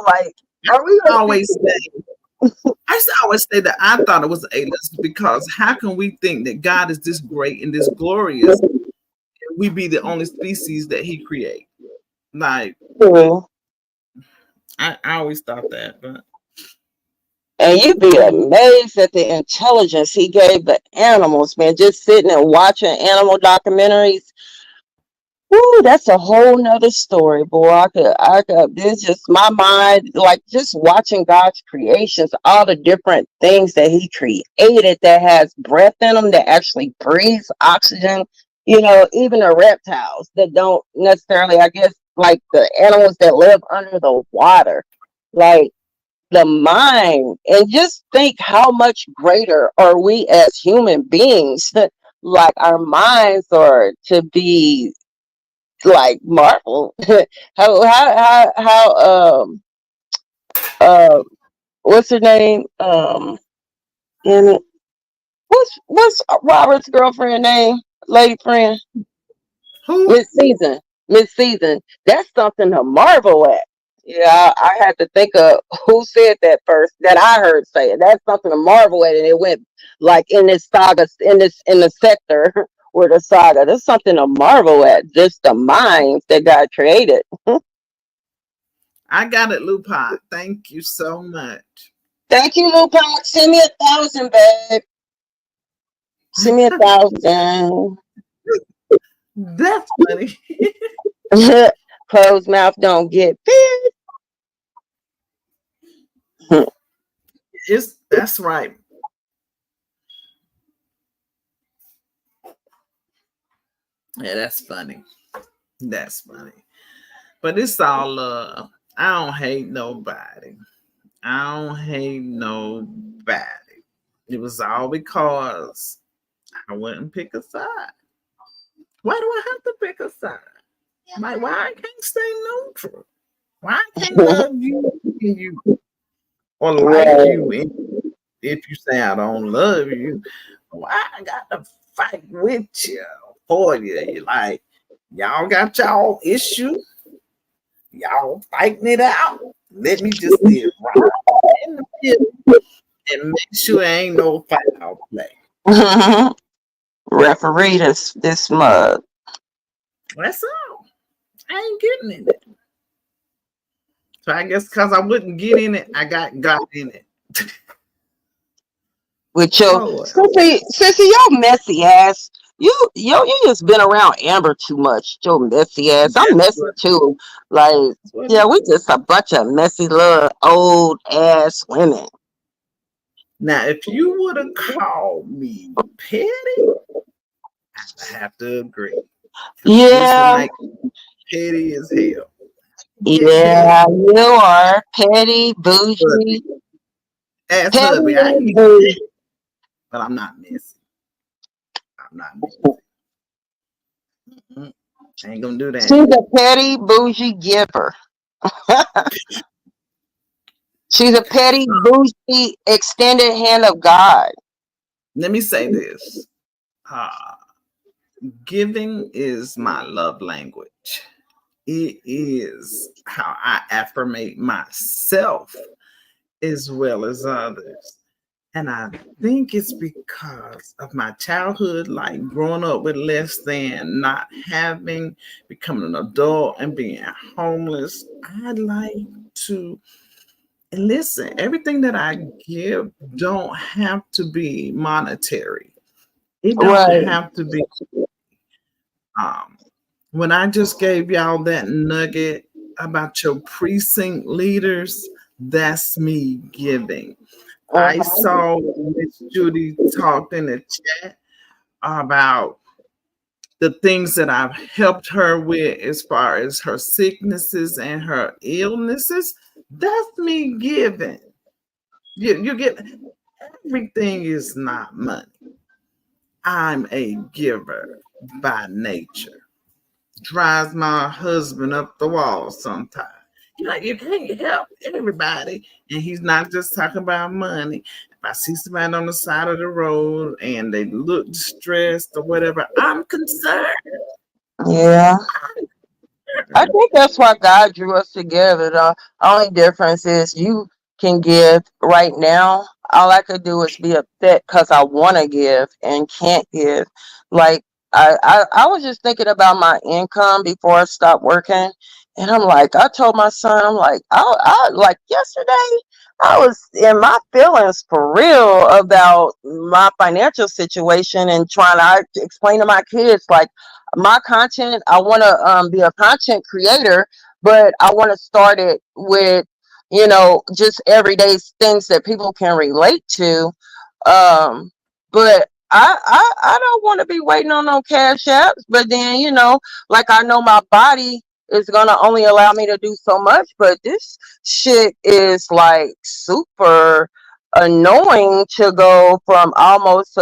like are we I gonna see always say, I used to always say that I thought it was aliens because how can we think that God is this great and this glorious? And we be the only species that He create. Like people? I always thought that, but And you'd be amazed at the intelligence he gave the animals, man. Just sitting and watching animal documentaries. Woo, that's a whole nother story, boy. This just my mind, like just watching God's creations, all the different things that he created that has breath in them, that actually breathes oxygen, even the reptiles that don't necessarily, I guess, like the animals that live under the water. Like, the mind, and just think how much greater are we as human beings. Like our minds are to be like marvel. How uh what's her name, and what's Robert's girlfriend name, lady friend? who? Miss Season. That's something to marvel at. Yeah, I had to think of who said that first. That I heard say it. That's something to marvel at, and it went like in this saga, in the sector where the saga. That's something to marvel at. Just the minds that God created. I got it, Lupin. Thank you so much. Thank you, Lupin. Send me 1,000, babe. Send me 1,000. That's funny. Closed mouth don't get fed. That's right. Yeah, that's funny. That's funny. But it's all love. I don't hate nobody. I don't hate nobody. It was all because I wouldn't pick a side. Why do I have to pick a side? Like, why I can't stay neutral? Why I can't love you and you or like Right. you and if you say I don't love you? Why I got to fight with you for you? You like y'all got y'all issue, y'all fighting it out. Let me just sit right in the middle and make sure ain't no foul play. Referee this mug. That's all. I ain't getting in it. So I guess because I wouldn't get in it, I got in it. With your Lord, sissy, your messy ass. You just been around Amber too much. Your messy ass. I'm that's messy too. Like, what yeah, it we is. just a bunch of messy little old ass women. Now, if you would have called me petty, I have to agree. Because this one Yeah, like petty as hell. Get petty. yeah, you are petty, Hubby. bougie, Ask petty hubby. I ain't and even bougie. petty, but I'm not messy. I'm not messy. Mm-mm. I ain't gonna do that. She's a petty, bougie giver. She's a petty, bougie, extended hand of God. Let me say this. Uh, Giving is my love language. It is how I affirmate myself as well as others. And I think it's because of my childhood, like growing up with less than, not having, becoming an adult and being homeless. I like to, and listen, everything that I give don't have to be monetary. It don't Right. have to be um when I just gave y'all that nugget about your precinct leaders, that's me giving. I Uh-huh. saw Miss Judy talked in the chat about the things that I've helped her with as far as her sicknesses and her illnesses. That's me giving. You get, everything is not money. I'm a giver by nature. Drives my husband up the wall sometimes. You know, you can't help everybody. And he's not just talking about money. If I see somebody on the side of the road and they look distressed or whatever, I'm concerned. Yeah. I think that's why God drew us together. The only difference is you can give right now. All I could do is be upset because I want to give and can't give. Like I was just thinking about my income before I stopped working, and I'm like, I told my son, I'm like, I like yesterday, I was in my feelings for real about my financial situation and trying to explain to my kids like my content. I want to be a content creator, but I want to start it with, just everyday things that people can relate to. But I don't want to be waiting on no cash apps. But then, like I know my body is gonna only allow me to do so much, but this shit is like super annoying to go from almost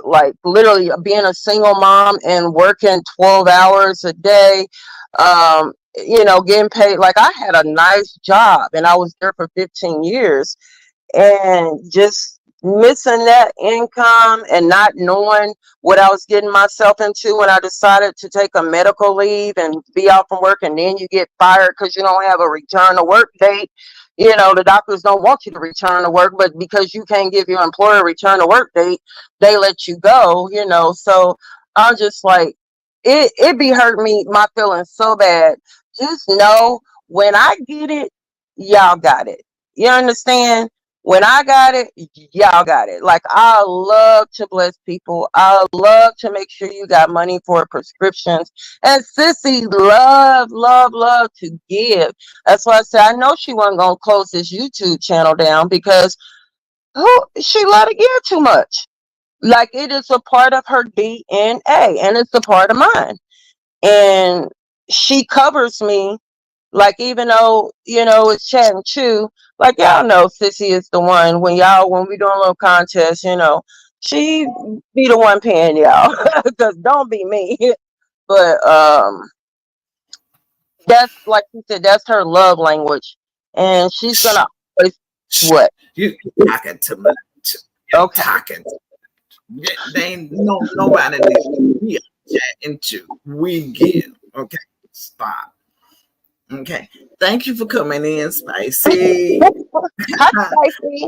like literally being a single mom and working 12 hours a day, getting paid. Like I had a nice job and I was there for 15 years, and just missing that income and not knowing what I was getting myself into when I decided to take a medical leave and be out from work, and then you get fired because you don't have a return to work date. The doctors don't want you to return to work, but because you can't give your employer a return to work date, they let you go. So I'm just like, it be hurting me, my feelings so bad. Just know when I get it, y'all got it. You understand? When I got it, y'all got it. Like I love to bless people. I love to make sure you got money for prescriptions. And Sissy love to give. That's why I said I know she wasn't gonna close this YouTube channel down because she let it give too much. Like it is a part of her DNA and it's a part of mine. And she covers me, like, even though, it's chat and chew, like, y'all know Sissy is the one when we doing a little contest, she be the one paying y'all. Because don't be me. But that's like you said, that's her love language. And she's Shh, gonna always shh. what? You're talking too much. You're Okay. talking. They ain't nobody needs to be chatting to. We give. Okay. Stop. Okay. Thank you for coming in, Spicy. Hi, Spicy.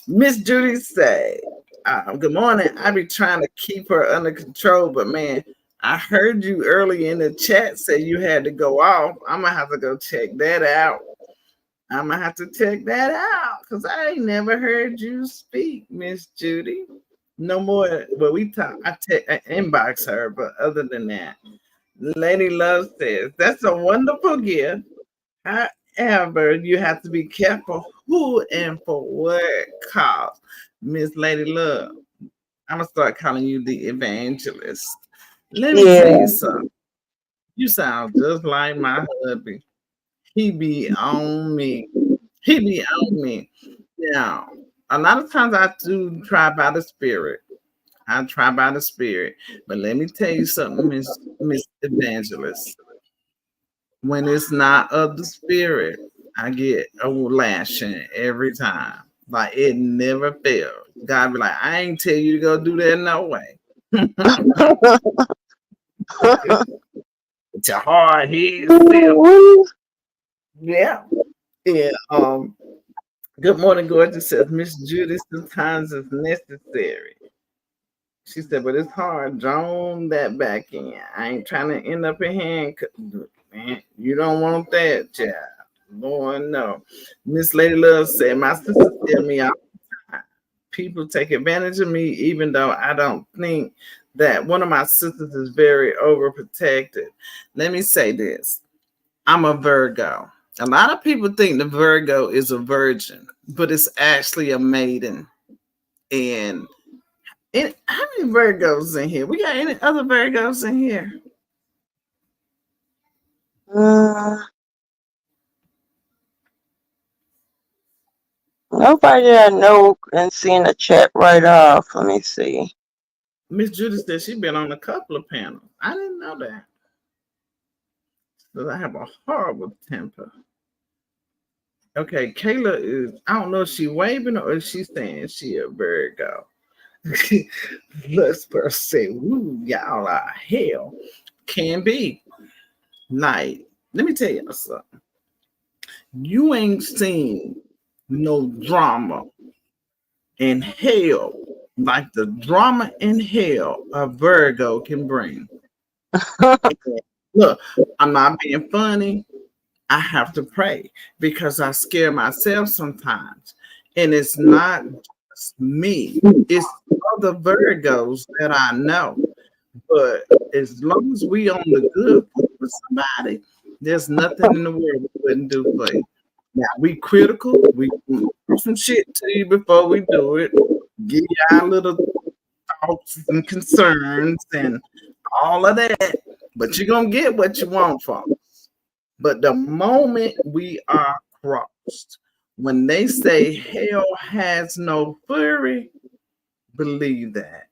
Miss Judy say, good morning. I be trying to keep her under control, but man, I heard you early in the chat say you had to go off. I'm gonna have to go check that out. I'm gonna have to check that out because I ain't never heard you speak, Miss Judy. No more. Well, we talk. I inbox her, but other than that, Lady Love says that's a wonderful gift. However, you have to be careful who and for what cause. Miss Lady Love, I'm gonna start calling you the evangelist. Let me tell you Yeah. something. You sound just like my hubby. He be on me. He be on me. Now, a lot of times I do try by the spirit. I try by the spirit. But let me tell you something, Miss Evangelist. When it's not of the spirit, I get a lashing every time. Like it never fails. God be like, I ain't tell you to go do that no way. It's a hard head self. Yeah. Yeah. Good morning, gorgeous. Says Miss Judy. Sometimes it's necessary. She said, but it's hard. Drone that back in. I ain't trying to end up in hand. Man, you don't want that, child. Lord, no. Miss Lady Love said, my sister tell me all the time, people take advantage of me, even though I don't think that one of my sisters is very overprotected. Let me say this. I'm a Virgo. A lot of people think the Virgo is a virgin, but it's actually a maiden. And how many Virgos in here? We got any other Virgos in here? Mm, nobody I know and see in the chat right off. Let me see. Miss Judy said she's been on a couple of panels. I didn't know that. Because I have a horrible temper. Okay, Kayla is, I don't know if she waving or if she's saying she a Virgo. Let's first say, ooh, y'all are hell. Can be. Like, let me tell you something. You ain't seen no drama in hell like the drama in hell a Virgo can bring. Look, I'm not being funny. I have to pray because I scare myself sometimes. And it's not just me, it's other Virgos that I know. But as long as we on the good foot with somebody, there's nothing in the world we wouldn't do for you. Now we critical, we do some shit to you before we do it. Give you our little thoughts and concerns and all of that. But you're gonna get what you want from us. But the moment we are crossed, when they say hell has no fury, believe that.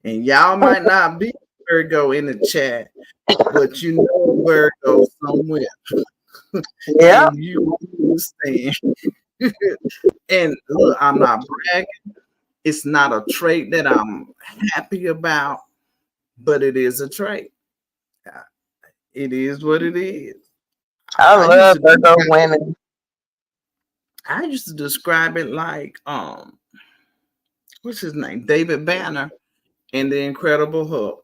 And y'all might not be Virgo in the chat, but you know Virgo somewhere, Yeah. and you understand. And look, I'm not bragging. It's not a trait that I'm happy about, but it is a trait. Uh, It is what it is. I I used love to Virgo describe, women. I used to describe it like what's his name? David Banner in The Incredible Hulk.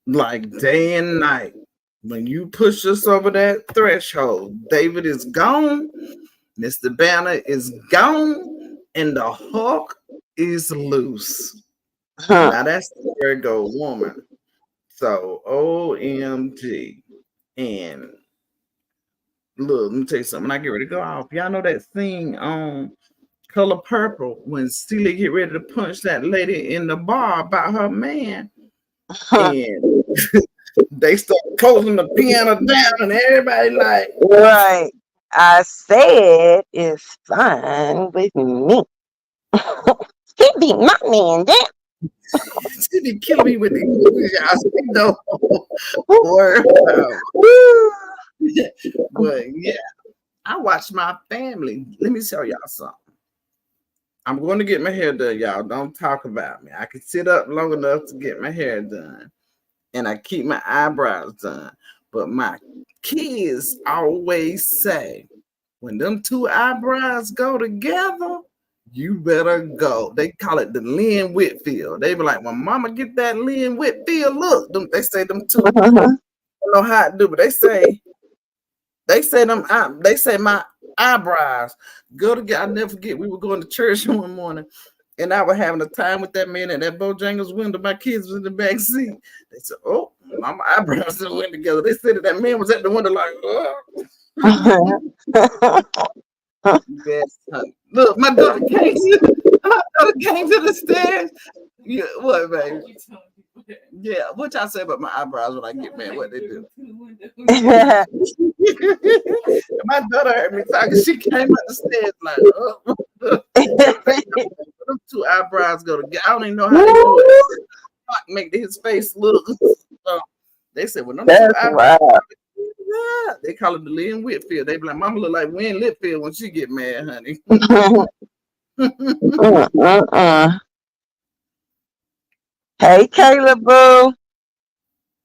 Like day and night. When you push us over that threshold, David is gone, Mr. Banner is gone, and the Hulk is loose. Now that's the Virgo woman. So OMG. And look, let me tell you something. When I get ready to go off, y'all know that scene on Color Purple when Celia get ready to punch that lady in the bar about her man, and they start closing the piano down, and everybody like, Right. I said it's fine with me. He be my man, she be killing me with the English. I speak no word. But yeah, I watch my family. Let me tell y'all something. I'm going to get my hair done, y'all. Don't talk about me. I can sit up long enough to get my hair done, and I keep my eyebrows done. But my kids always say, when them two eyebrows go together, you better go. They call it the Lynn Whitfield. They be like, when mama get that Lynn Whitfield look, they say them two, I damn. don't know how to do, but they say my eyebrows go together. I never forget, we were going to church one morning and I was having a time with that man at that Bojangles window. My kids was in the back seat. They said, "Oh, my eyebrows went together." They said that man was at the window like, "Oh." Yes, honey. Look, my daughter came. My daughter came to the stairs. Yeah, what, baby? Yeah, what y'all say about my eyebrows when I get mad? What they do? My daughter heard me talking. She came up the stairs like, "Oh." Them two eyebrows go together. I don't even know how they do it. Make his face look. They said, "Well, them two That's eyebrows." wild. Yeah, they call it the Lynn Whitfield. They be like, "Mama look like Wynn Whitfield when she get mad, honey." Hey, Kayla Boo.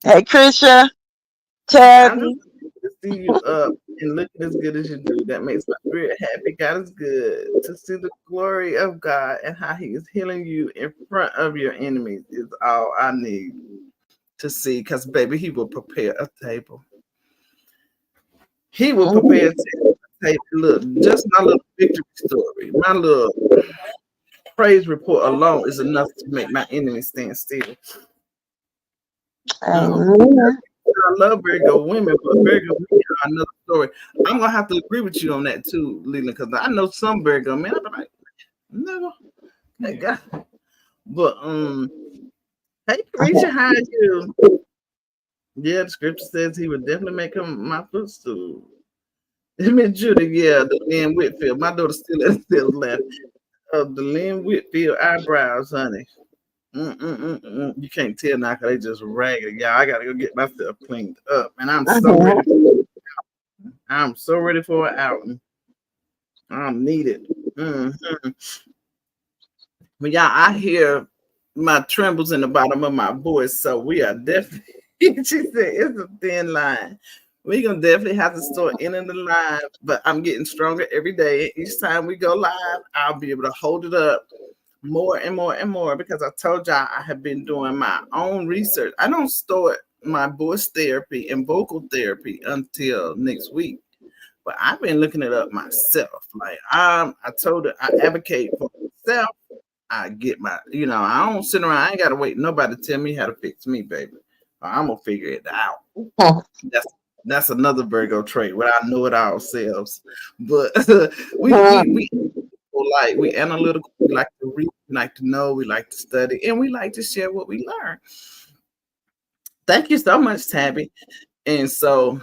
Hey, Krisha. I'm just Tabby. see you up and looking as good as you do. That makes my spirit happy. God is good. To see the glory of God and how He is healing you in front of your enemies is all I need to see. Because, baby, He will prepare a table. He will prepare a table. Look, just my little victory story, my little praise report alone is enough to make my enemies stand still. Amen. I love Virgo women, but Virgo men are another story. I'm gonna have to agree with you on that too, Leland, because I know some Virgo men. I'm like, no, that guy. But hey, Risha, how are you? Yeah, the scripture says he would definitely make him my footstool. Miss Judy, yeah, the Lynn Whitfield. My daughter still left. The Lynn Whitfield eyebrows, honey. You can't tell now because they just ragged. Yeah, I gotta go get myself cleaned up, and I'm so ready. I'm so ready for an outing. I'm needed. But yeah, I hear my trembles in the bottom of my voice, so we are definitely. She said it's a thin line. We're gonna definitely have to start ending the line, but I'm getting stronger every day. Each time we go live, I'll be able to hold it up more and more and more because I told y'all I have been doing my own research. I don't start my voice therapy and vocal therapy until next week. But I've been looking it up myself. Like I told her I advocate for myself. I get my, I don't sit around. I ain't gotta wait nobody to tell me how to fix me, baby. I'm gonna figure it out. That's another Virgo trait where I know it ourselves. But we like we analytical. We like to read. We like to know. We like to study, and we like to share what we learn. Thank you so much, Tabby. And so,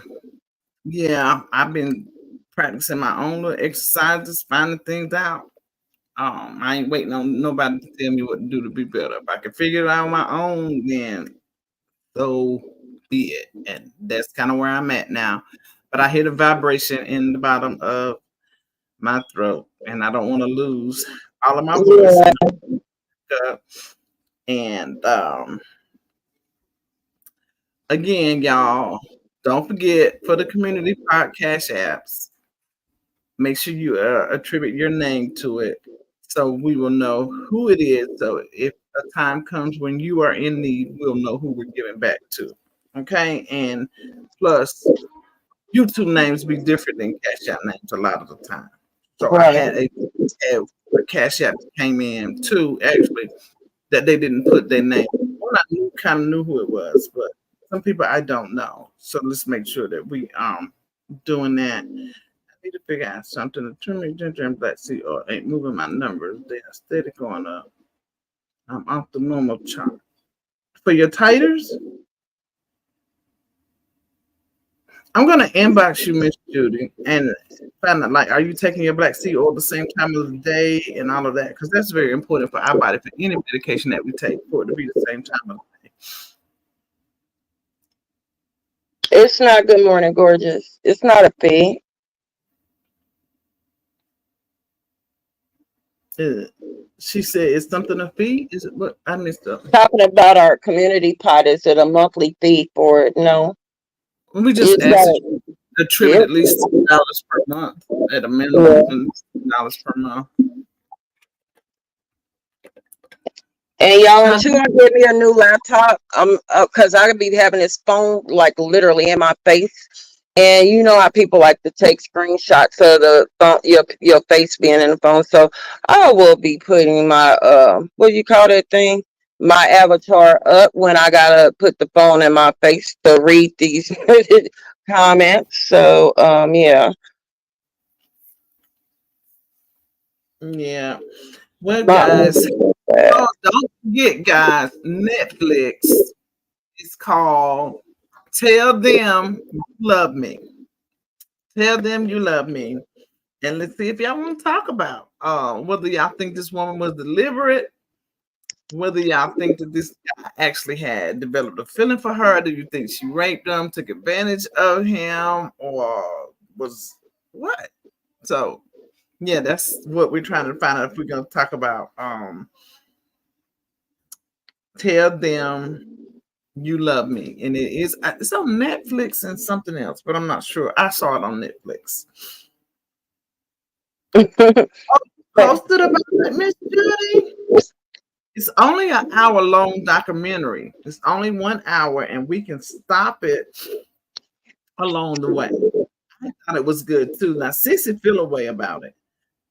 yeah, I've been practicing my own little exercises, finding things out. I ain't waiting on nobody to tell me what to do to be better. If I can figure it out on my own, then so be it. And that's kind of where I'm at now. But I hear the vibration in the bottom of my throat, and I don't want to lose all of my voice. And again, y'all, don't forget for the community podcast apps, make sure you attribute your name to it so we will know who it is. So if a time comes when you are in need, we'll know who we're giving back to. Okay. And plus, YouTube names be different than Cash App names a lot of the time. So I Right. had a Cash App that came in too, actually, that they didn't put their name. Well, I kind of knew who it was, but some people I don't know. So let's make sure that we doing that. I need to figure out something. The turmeric, ginger, and black sea oil ain't moving my numbers. They are steady going up. I'm off the normal chart. For your titers, I'm gonna inbox you, Miss Judy, and find out like, are you taking your black sea oil the same time of the day and all of that? Because that's very important for our body. For any medication that we take, for it to be the same time of the day. It's not good morning, gorgeous. It's not a fee. She said, "Is something a fee? Is it what I missed up?" Talking about our community pot, is it a monthly fee for it? No. We just It's asked that got you attribute it. at least $2 per month at a Yeah. minimum, and $2 per month. And y'all, until I get me a new laptop, cause I could be having this phone like literally in my face, and you know how people like to take screenshots of the phone, your face being in the phone. So I will be putting my what do you call that thing? My avatar up when I gotta put the phone in my face to read these comments. So yeah. Yeah. Well, Not guys, looking at that. don't forget, guys, Netflix is called Tell Them You Love Me. Tell Them You Love Me. And let's see if y'all want to talk about whether y'all think this woman was deliberate, whether y'all think that this guy actually had developed a feeling for her. Do you think she raped him, took advantage of him, or was what? So yeah, that's what we're trying to find out if we're gonna talk about tell them You Love Me, and it's on Netflix and something else, but I'm not sure. I saw it on Netflix. Posted about it, Miss Judy. It's only an hour long documentary. It's only 1 hour, and we can stop it along the way. I thought it was good too. Now, Sissy feel a way about it.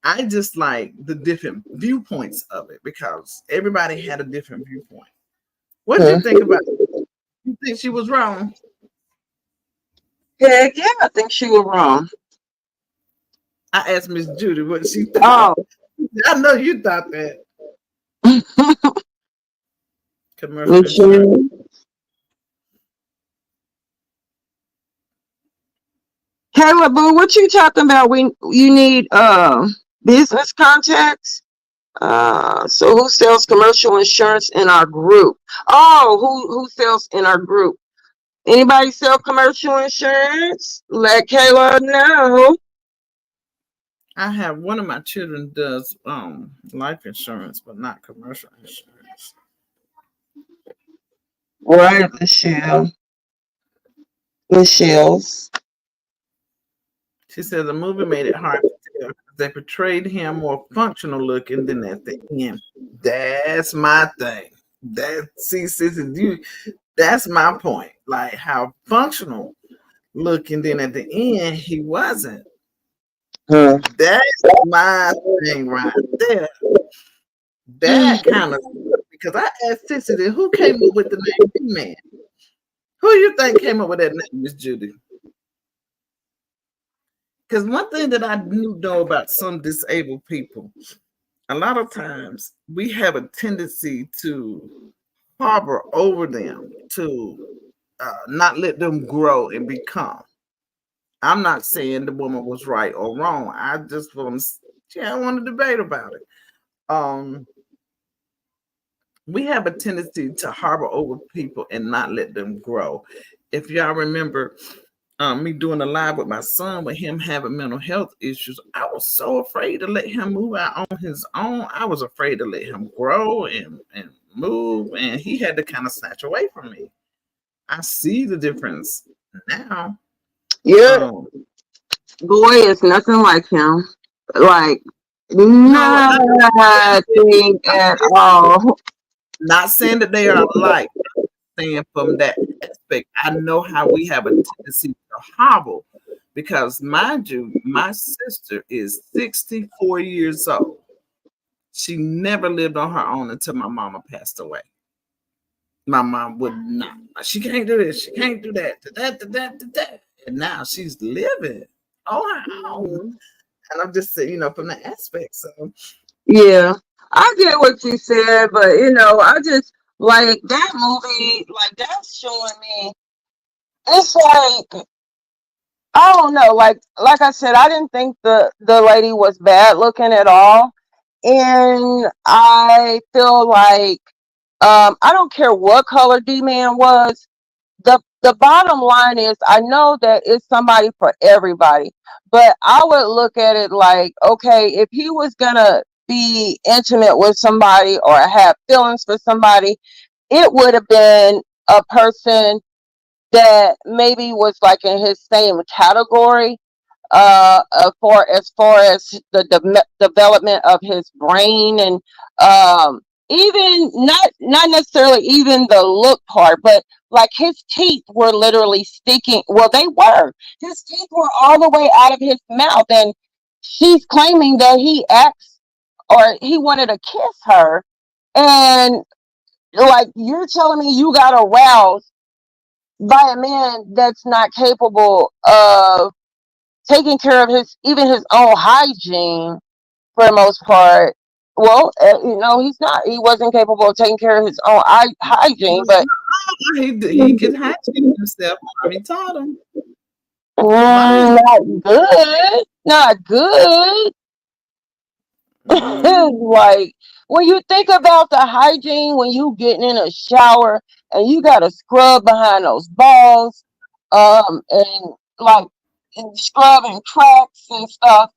I just like the different viewpoints of it because everybody had a different viewpoint. What did you think about it? You think she was wrong? Heck yeah, I think she was wrong. I asked Miss Judy what she thought. Oh. I know you thought that. Commercial insurance. Michelle. Kayla Boo, what you talking about? You need business contacts? So who sells commercial insurance in our group? Oh, who sells in our group? Anybody sell commercial insurance? Let Kayla know. I have one of my children does life insurance, but not commercial insurance. Right, Michelle. Michelle's. She said the movie made it hard to tell because they portrayed him more functional looking than at the end. That's my thing. That see, Sissy, that's my point. Like how functional looking, then at the end he wasn't. Hmm. That's my thing right there. That kind of because I asked Sissy, who came up with the name Man? Who you think came up with that name, Miss Judy? Because one thing that I do know about some disabled people, a lot of times we have a tendency to harbor over them, to not let them grow and become. I'm not saying the woman was right or wrong. I just want to, yeah, I want to debate about it. Um, we have a tendency to harbor over people and not let them grow. If y'all remember me doing a live with my son with him having mental health issues, I was so afraid to let him move out on his own. I was afraid to let him grow and move, and he had to kind of snatch away from me. I see the difference now. Your Um, boy is nothing like him. Like no, nothing at all. not saying that they are alike. Saying from that aspect, I know how we have a tendency to hobble because, mind you, my sister is 64 years old. She never lived on her own until my mama passed away. My mom would not. She can't do this. She can't do that. That. And now she's living on her own. And I'm just saying, from the aspect. So Yeah, I get what you said, but I just like that movie. Like that's showing me. It's like I don't know. Like I said, I didn't think the lady was bad looking at all, and I feel like I don't care what color D Man was. The bottom line is I know that it's somebody for everybody, but I would look at it like, okay, if he was gonna be intimate with somebody or have feelings for somebody, it would have been a person that maybe was like in his same category, as far as the development of his brain, and even not necessarily even the look part, but like his teeth were literally sticking. Well, they were. His teeth were all the way out of his mouth, and she's claiming that he asked or he wanted to kiss her, and like you're telling me you got aroused by a man that's not capable of taking care of his own hygiene for the most part. Well, he's not. He wasn't capable of taking care of his own hygiene, but he could hygiene himself. Mommy taught him. Mommy, not good. Not good. mm, Like when you think about the hygiene when you getting in a shower and you got to scrub behind those balls, and like and scrubbing cracks and stuff,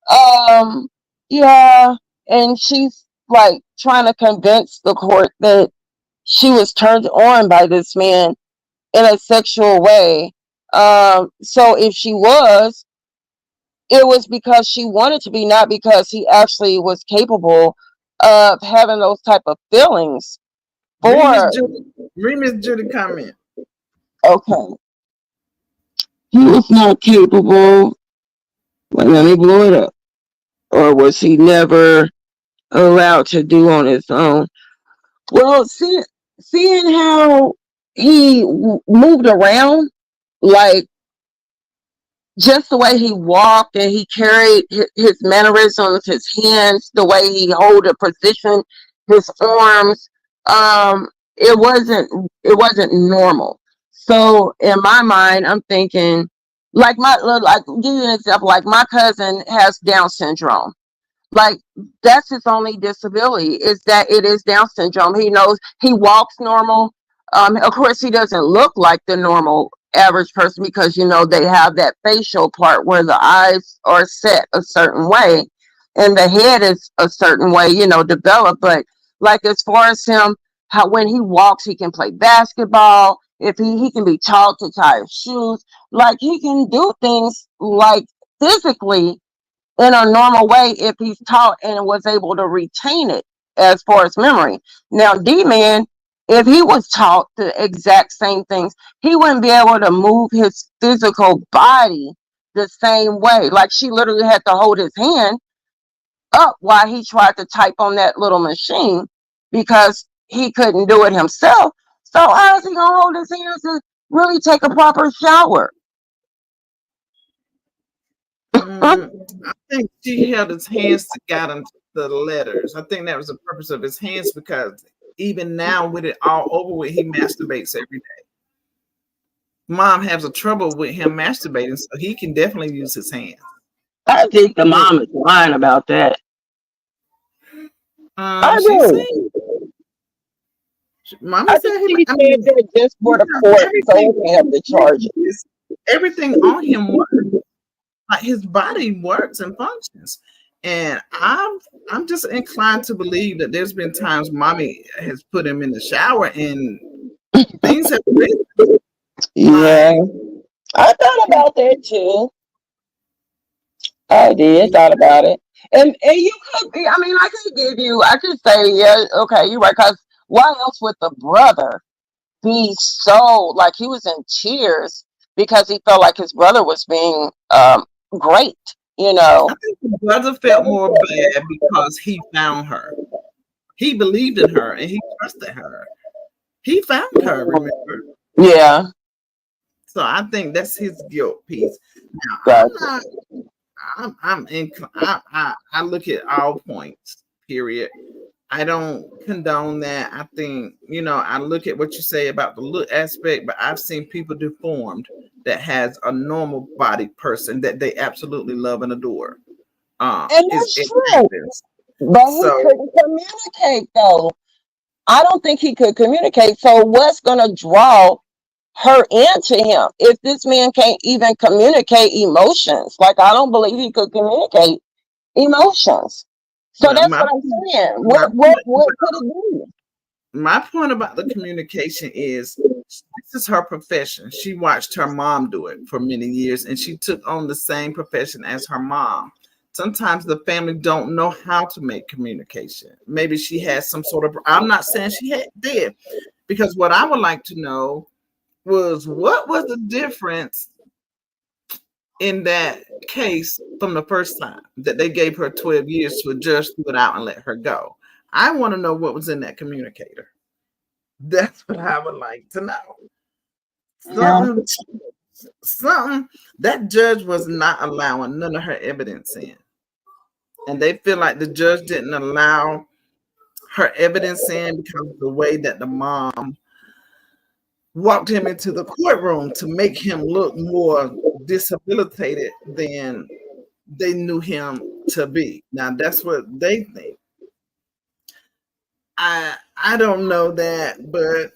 Um, yeah, and she's like trying to convince the court that she was turned on by this man in a sexual way. So if she was, it was because she wanted to be, not because he actually was capable of having those type of feelings Read Miss for. Judy. Read Miss Judy comment. Okay, he was not capable. Wait, let me blow it up. Or was he never allowed to do on his own? Well, seeing how he moved around, like just the way he walked and he carried his mannerisms, his hands, the way he hold a position, his arms, it wasn't normal. So in my mind, I'm thinking, like give you an example, like my cousin has Down syndrome. Like that's his only disability, is that it is Down syndrome. He knows he walks normal. Of course, he doesn't look like the normal average person, because they have that facial part where the eyes are set a certain way and the head is a certain way, developed. But like as far as him, how when he walks, he can play basketball. If he can be taught to tie his shoes, like he can do things like physically in a normal way if he's taught and was able to retain it as far as memory. Now, D Man, if he was taught the exact same things, he wouldn't be able to move his physical body the same way. Like she literally had to hold his hand up while he tried to type on that little machine because he couldn't do it himself. So how is he gonna hold his hands to really take a proper shower? I think she held his hands to guide him to the letters. I think that was the purpose of his hands, because even now, with it all over with, he masturbates every day. Mom has a trouble with him masturbating, so he can definitely use his hands. I think the Yeah. mom is lying about that. I She said, do. Mama I said think he. she I said mean, that just for the court, so everything, we can have the charges. everything on him works. Like his body works and functions. And I'm just inclined to believe that there's been times mommy has put him in the shower and things have risen. Yeah, Like, I thought about that too. I did thought about it, and you could be. I mean, I could say, yeah, okay, you're right. Because why else would the brother be so like he was in tears because he felt like his brother was being great, you I know? think the brother felt more bad because he found her. He believed in her and he trusted her. He found her, remember? Yeah, So I think that's his guilt piece. Now I'm gotcha. not. I'm in. I look at all points. Period. I don't condone that. I think, I look at what you say about the look aspect, but I've seen people deformed that has a normal body person that they absolutely love and adore. And Is that's it true, happens. but he So couldn't communicate though. I don't think he could communicate. So what's gonna draw her into him if this man can't even communicate emotions? Like I don't believe he could communicate emotions. So well, that's what I'm saying. my What could it be? my point about the communication is this is her profession. She watched her mom do it for many years and she took on the same profession as her mom. Sometimes the family don't know how to make communication. Maybe she has some sort of, I'm not saying did, because what I would like to know was what was the difference in that case from the first time that they gave her 12 years to adjust to it out and let her go. I want to know what was in that communicator. That's what I would like to know. Yeah. Something, something that judge was not allowing none of her evidence in. And they feel like the judge didn't allow her evidence in because of the way that the mom walked him into the courtroom to make him look more disabilitated than they knew him to be. Now that's what they think. I don't know that, but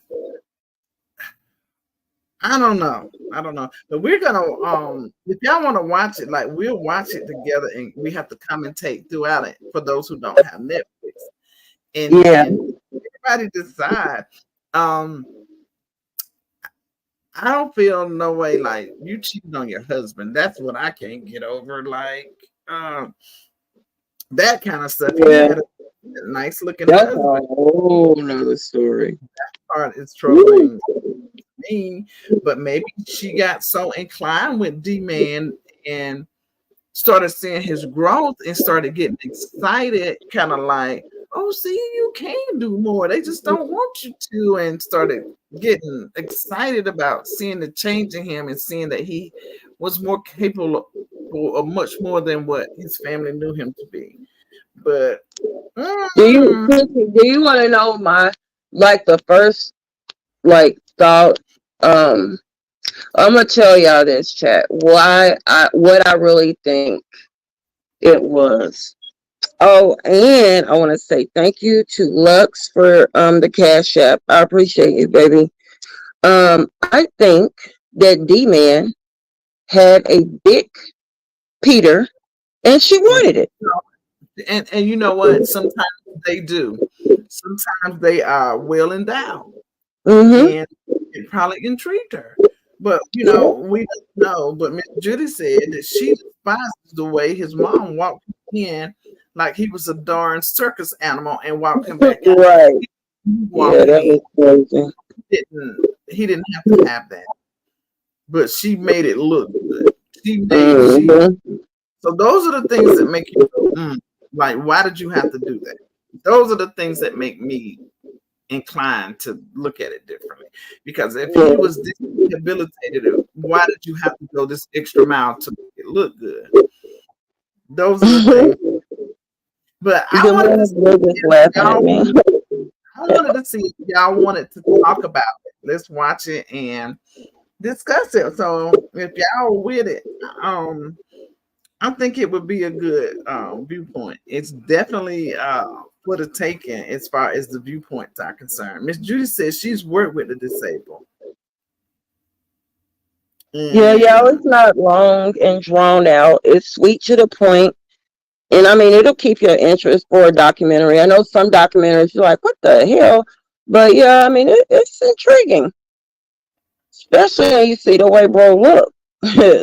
I don't know. I don't know. But we're gonna if y'all want to watch it, like we'll watch it together and we have to commentate throughout it for those who don't have Netflix. And Yeah. everybody decide. Um, I don't feel no way like you cheating on your husband. That's what I can't get over. Like, um, that kind of stuff. He Yeah, had a nice looking that's a husband. whole nother story. Part is Woo. troubling me, but maybe she got so inclined with D Man and started seeing his growth and started getting excited, kind of like, oh, see, you can do more. They just don't want you to, and started getting excited about seeing the change in him and seeing that he was more capable of much more than what his family knew him to be. But Do you mm, do you want to know my like the first like thought? Um, I'm gonna tell y'all this chat. Why I what I really think it was. Oh, and I want to say thank you to Lux for the cash app. I appreciate you, baby. I think that D Man had a big Peter and she wanted it. and you know what? Sometimes they do. Sometimes they are well endowed Mm-hmm. and it probably intrigued her. But you know, we don't know. But Miss Judy said that she despises the way his mom walked him in like he was a darn circus animal and walked him back out. Right. Yeah, Walking that in. was crazy. He didn't have to have that. But she made it look good. She Mm-hmm. so those are the things that make you go, like, why did you have to do that? Those are the things that make me inclined to look at it differently. Because if he was debilitated, why did you have to go this extra mile to make it look good? Those are the things. But I The wanted to man see was just if laughing at y'all me. I wanted to see if y'all wanted to talk about it. Let's watch it and discuss it. So if y'all with it, um, I think it would be a good viewpoint. It's definitely for the taking as far as the viewpoints are concerned. Miss Judy says she's worked with the disabled, Yeah, y'all, and it's not long and drawn out. It's sweet to the point. And I mean, it'll keep your interest for a documentary. I know some documentaries, you're like, what the hell? But yeah, I mean, it's intriguing, especially when you see the way bro look.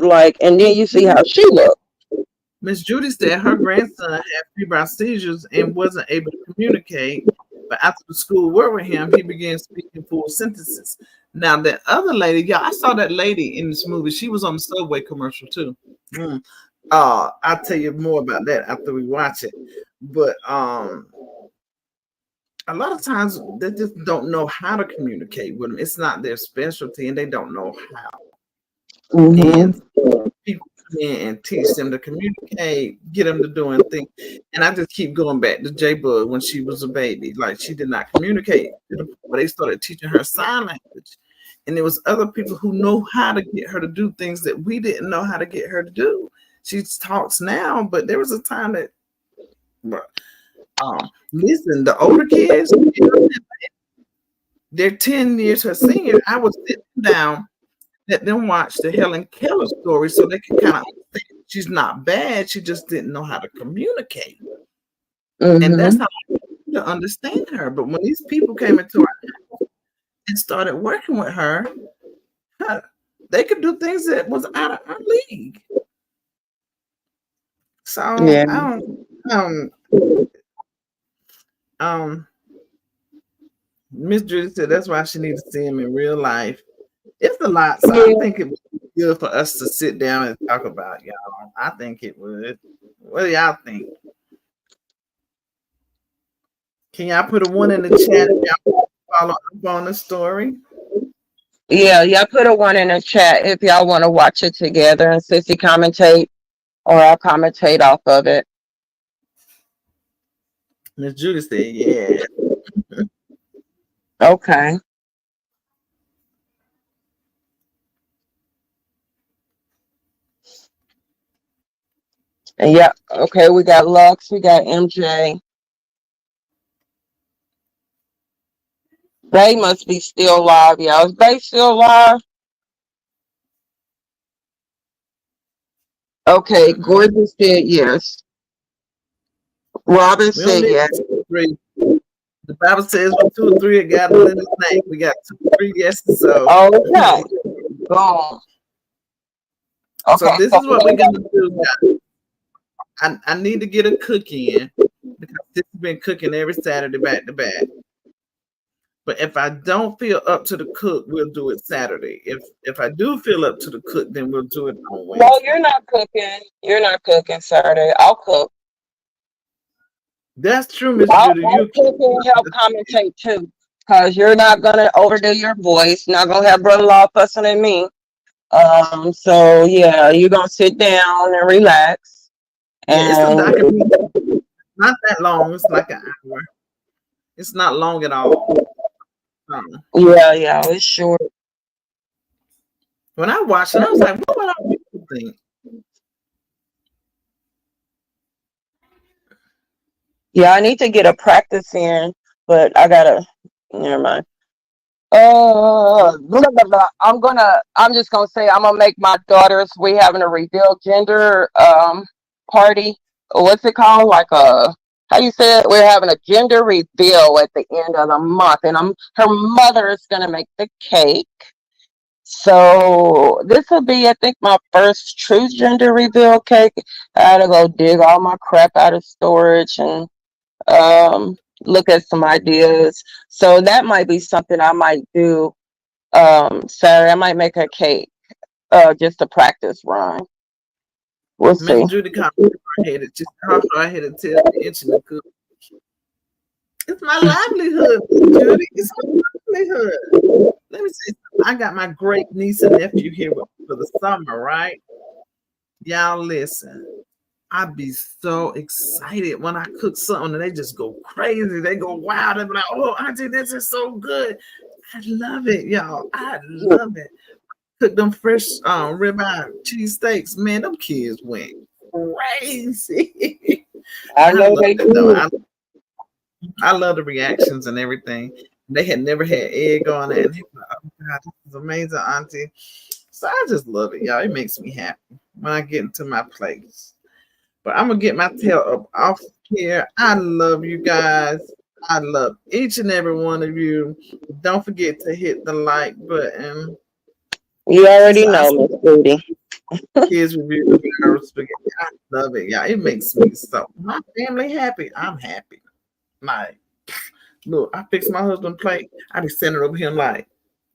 Like, and then you see how she looked. Miss Judy said her grandson had febrile seizures and wasn't able to communicate. But after the school worked with him, he began speaking full sentences. Now that other lady, yeah, I saw that lady in this movie. She was on the Subway commercial too. Mm. I'll tell you more about that after we watch it. But a lot of times they just don't know how to communicate with them. It's not their specialty, and they don't know how. And Mm-hmm. people come in and teach them to communicate, get them to doing things. And I just keep going back to J Bug when she was a baby. Like she did not communicate. But they started teaching her sign language. And there was other people who know how to get her to do things that we didn't know how to get her to do. She talks now, but there was a time that listen, the older kids, they're 10 years her senior. I was sitting down, let them watch the Helen Keller story so they could kind of understand she's not bad. She just didn't know how to communicate. And that's Mm-hmm. how I to understand her. But when these people came into her and started working with her, huh, they could do things that was out of our league. So Yeah. um um Miss Judy said that's why she needs to see him in real life. It's a lot, so I Yeah. think it would be good for us to sit down and talk about, y'all. I think it would. What do y'all think? Can y'all put a one in the chat if y'all follow up on the story? Yeah, y'all put a one in the chat if y'all want to watch it together and Sissy commentate or I'll commentate off of it. Miss Judy said, yeah. Okay. And yeah, okay, we got Lux, we got MJ. Bay must be still live, y'all. Is Bay still live? Okay, Mm-mm. Gorgeous said yes. Robin We don't said need yes. three. The Bible says when two or three are gathered in His name, we got 2 or 3 yeses. So, Okay. Boom. so Okay. this So is what we're gonna do. I need to get a cook in because this has been cooking every Saturday back to back. But if I don't feel up to the cook, we'll do it Saturday. If I do feel up to the cook, then we'll do it on no, Wednesday. you're not cooking. You're not cooking Saturday. I'll cook. That's true, Miss I'll, Judy. I'll You cook and help commentate too. Cause you're not gonna overdo your voice. Not gonna have brother law fussing at me. So yeah, you're gonna sit down and relax. yeah, it's a And documentary. Not that long. It's like an hour. It's not long at all. Um, yeah, it's short. when I watched it, I was like, what would our people think? Yeah, I need to get a practice in, but I gotta. Never mind. Blah, blah, blah. I'm just gonna say I'm gonna make my daughters. We having a reveal gender party. What's it called? Like a how you say it? We're having a gender reveal at the end of the month, and her mother is gonna make the cake. So this will be, I think, my first true gender reveal cake. I had to go dig all my crap out of storage and look at some ideas. So that might be something I might do Saturday. I might make a cake just to practice run. We'll Miss see. Judy called me hard-headed. Just how hard-headed tells me itching to cook. It's my livelihood, Miss Judy. It's my livelihood. Let me say something. I got my great niece and nephew here for the summer, right? Y'all listen. I'd be so excited when I cook something and they just go crazy. They go wild. They be like, oh, Auntie, this is so good. I love it, y'all. I love it. Cook them fresh ribeye cheesesteaks. Man, them kids went crazy. I I know love they it though. do. I love the reactions and everything. They had never had egg on it. And they were like, oh God, this is amazing, Auntie. So I just love it, y'all. It makes me happy when I get into my place. But I'm gonna get my tail up off here. I love you guys. I love each and every one of you. Don't forget to hit the like button. You already So I know, Miss Booty. kids review the Arrow spaghetti. I love it, y'all. It makes me so my family happy. I'm happy. Like, look, I fix my husband plate. I be sitting over here like,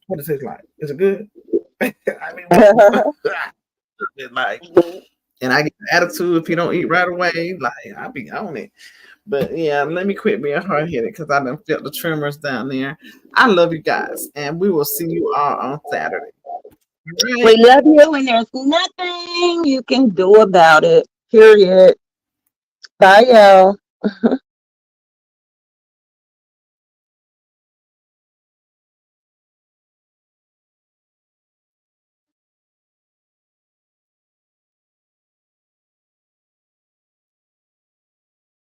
what does it taste like? Is it good? I mean, like, and I get an attitude if you don't eat right away. Like, I be on it. But yeah, let me quit being hard headed because I done felt the tremors down there. I love you guys, and we will see you all on Saturday. All right. We love you, and there's nothing you can do about it. Period. Bye, y'all.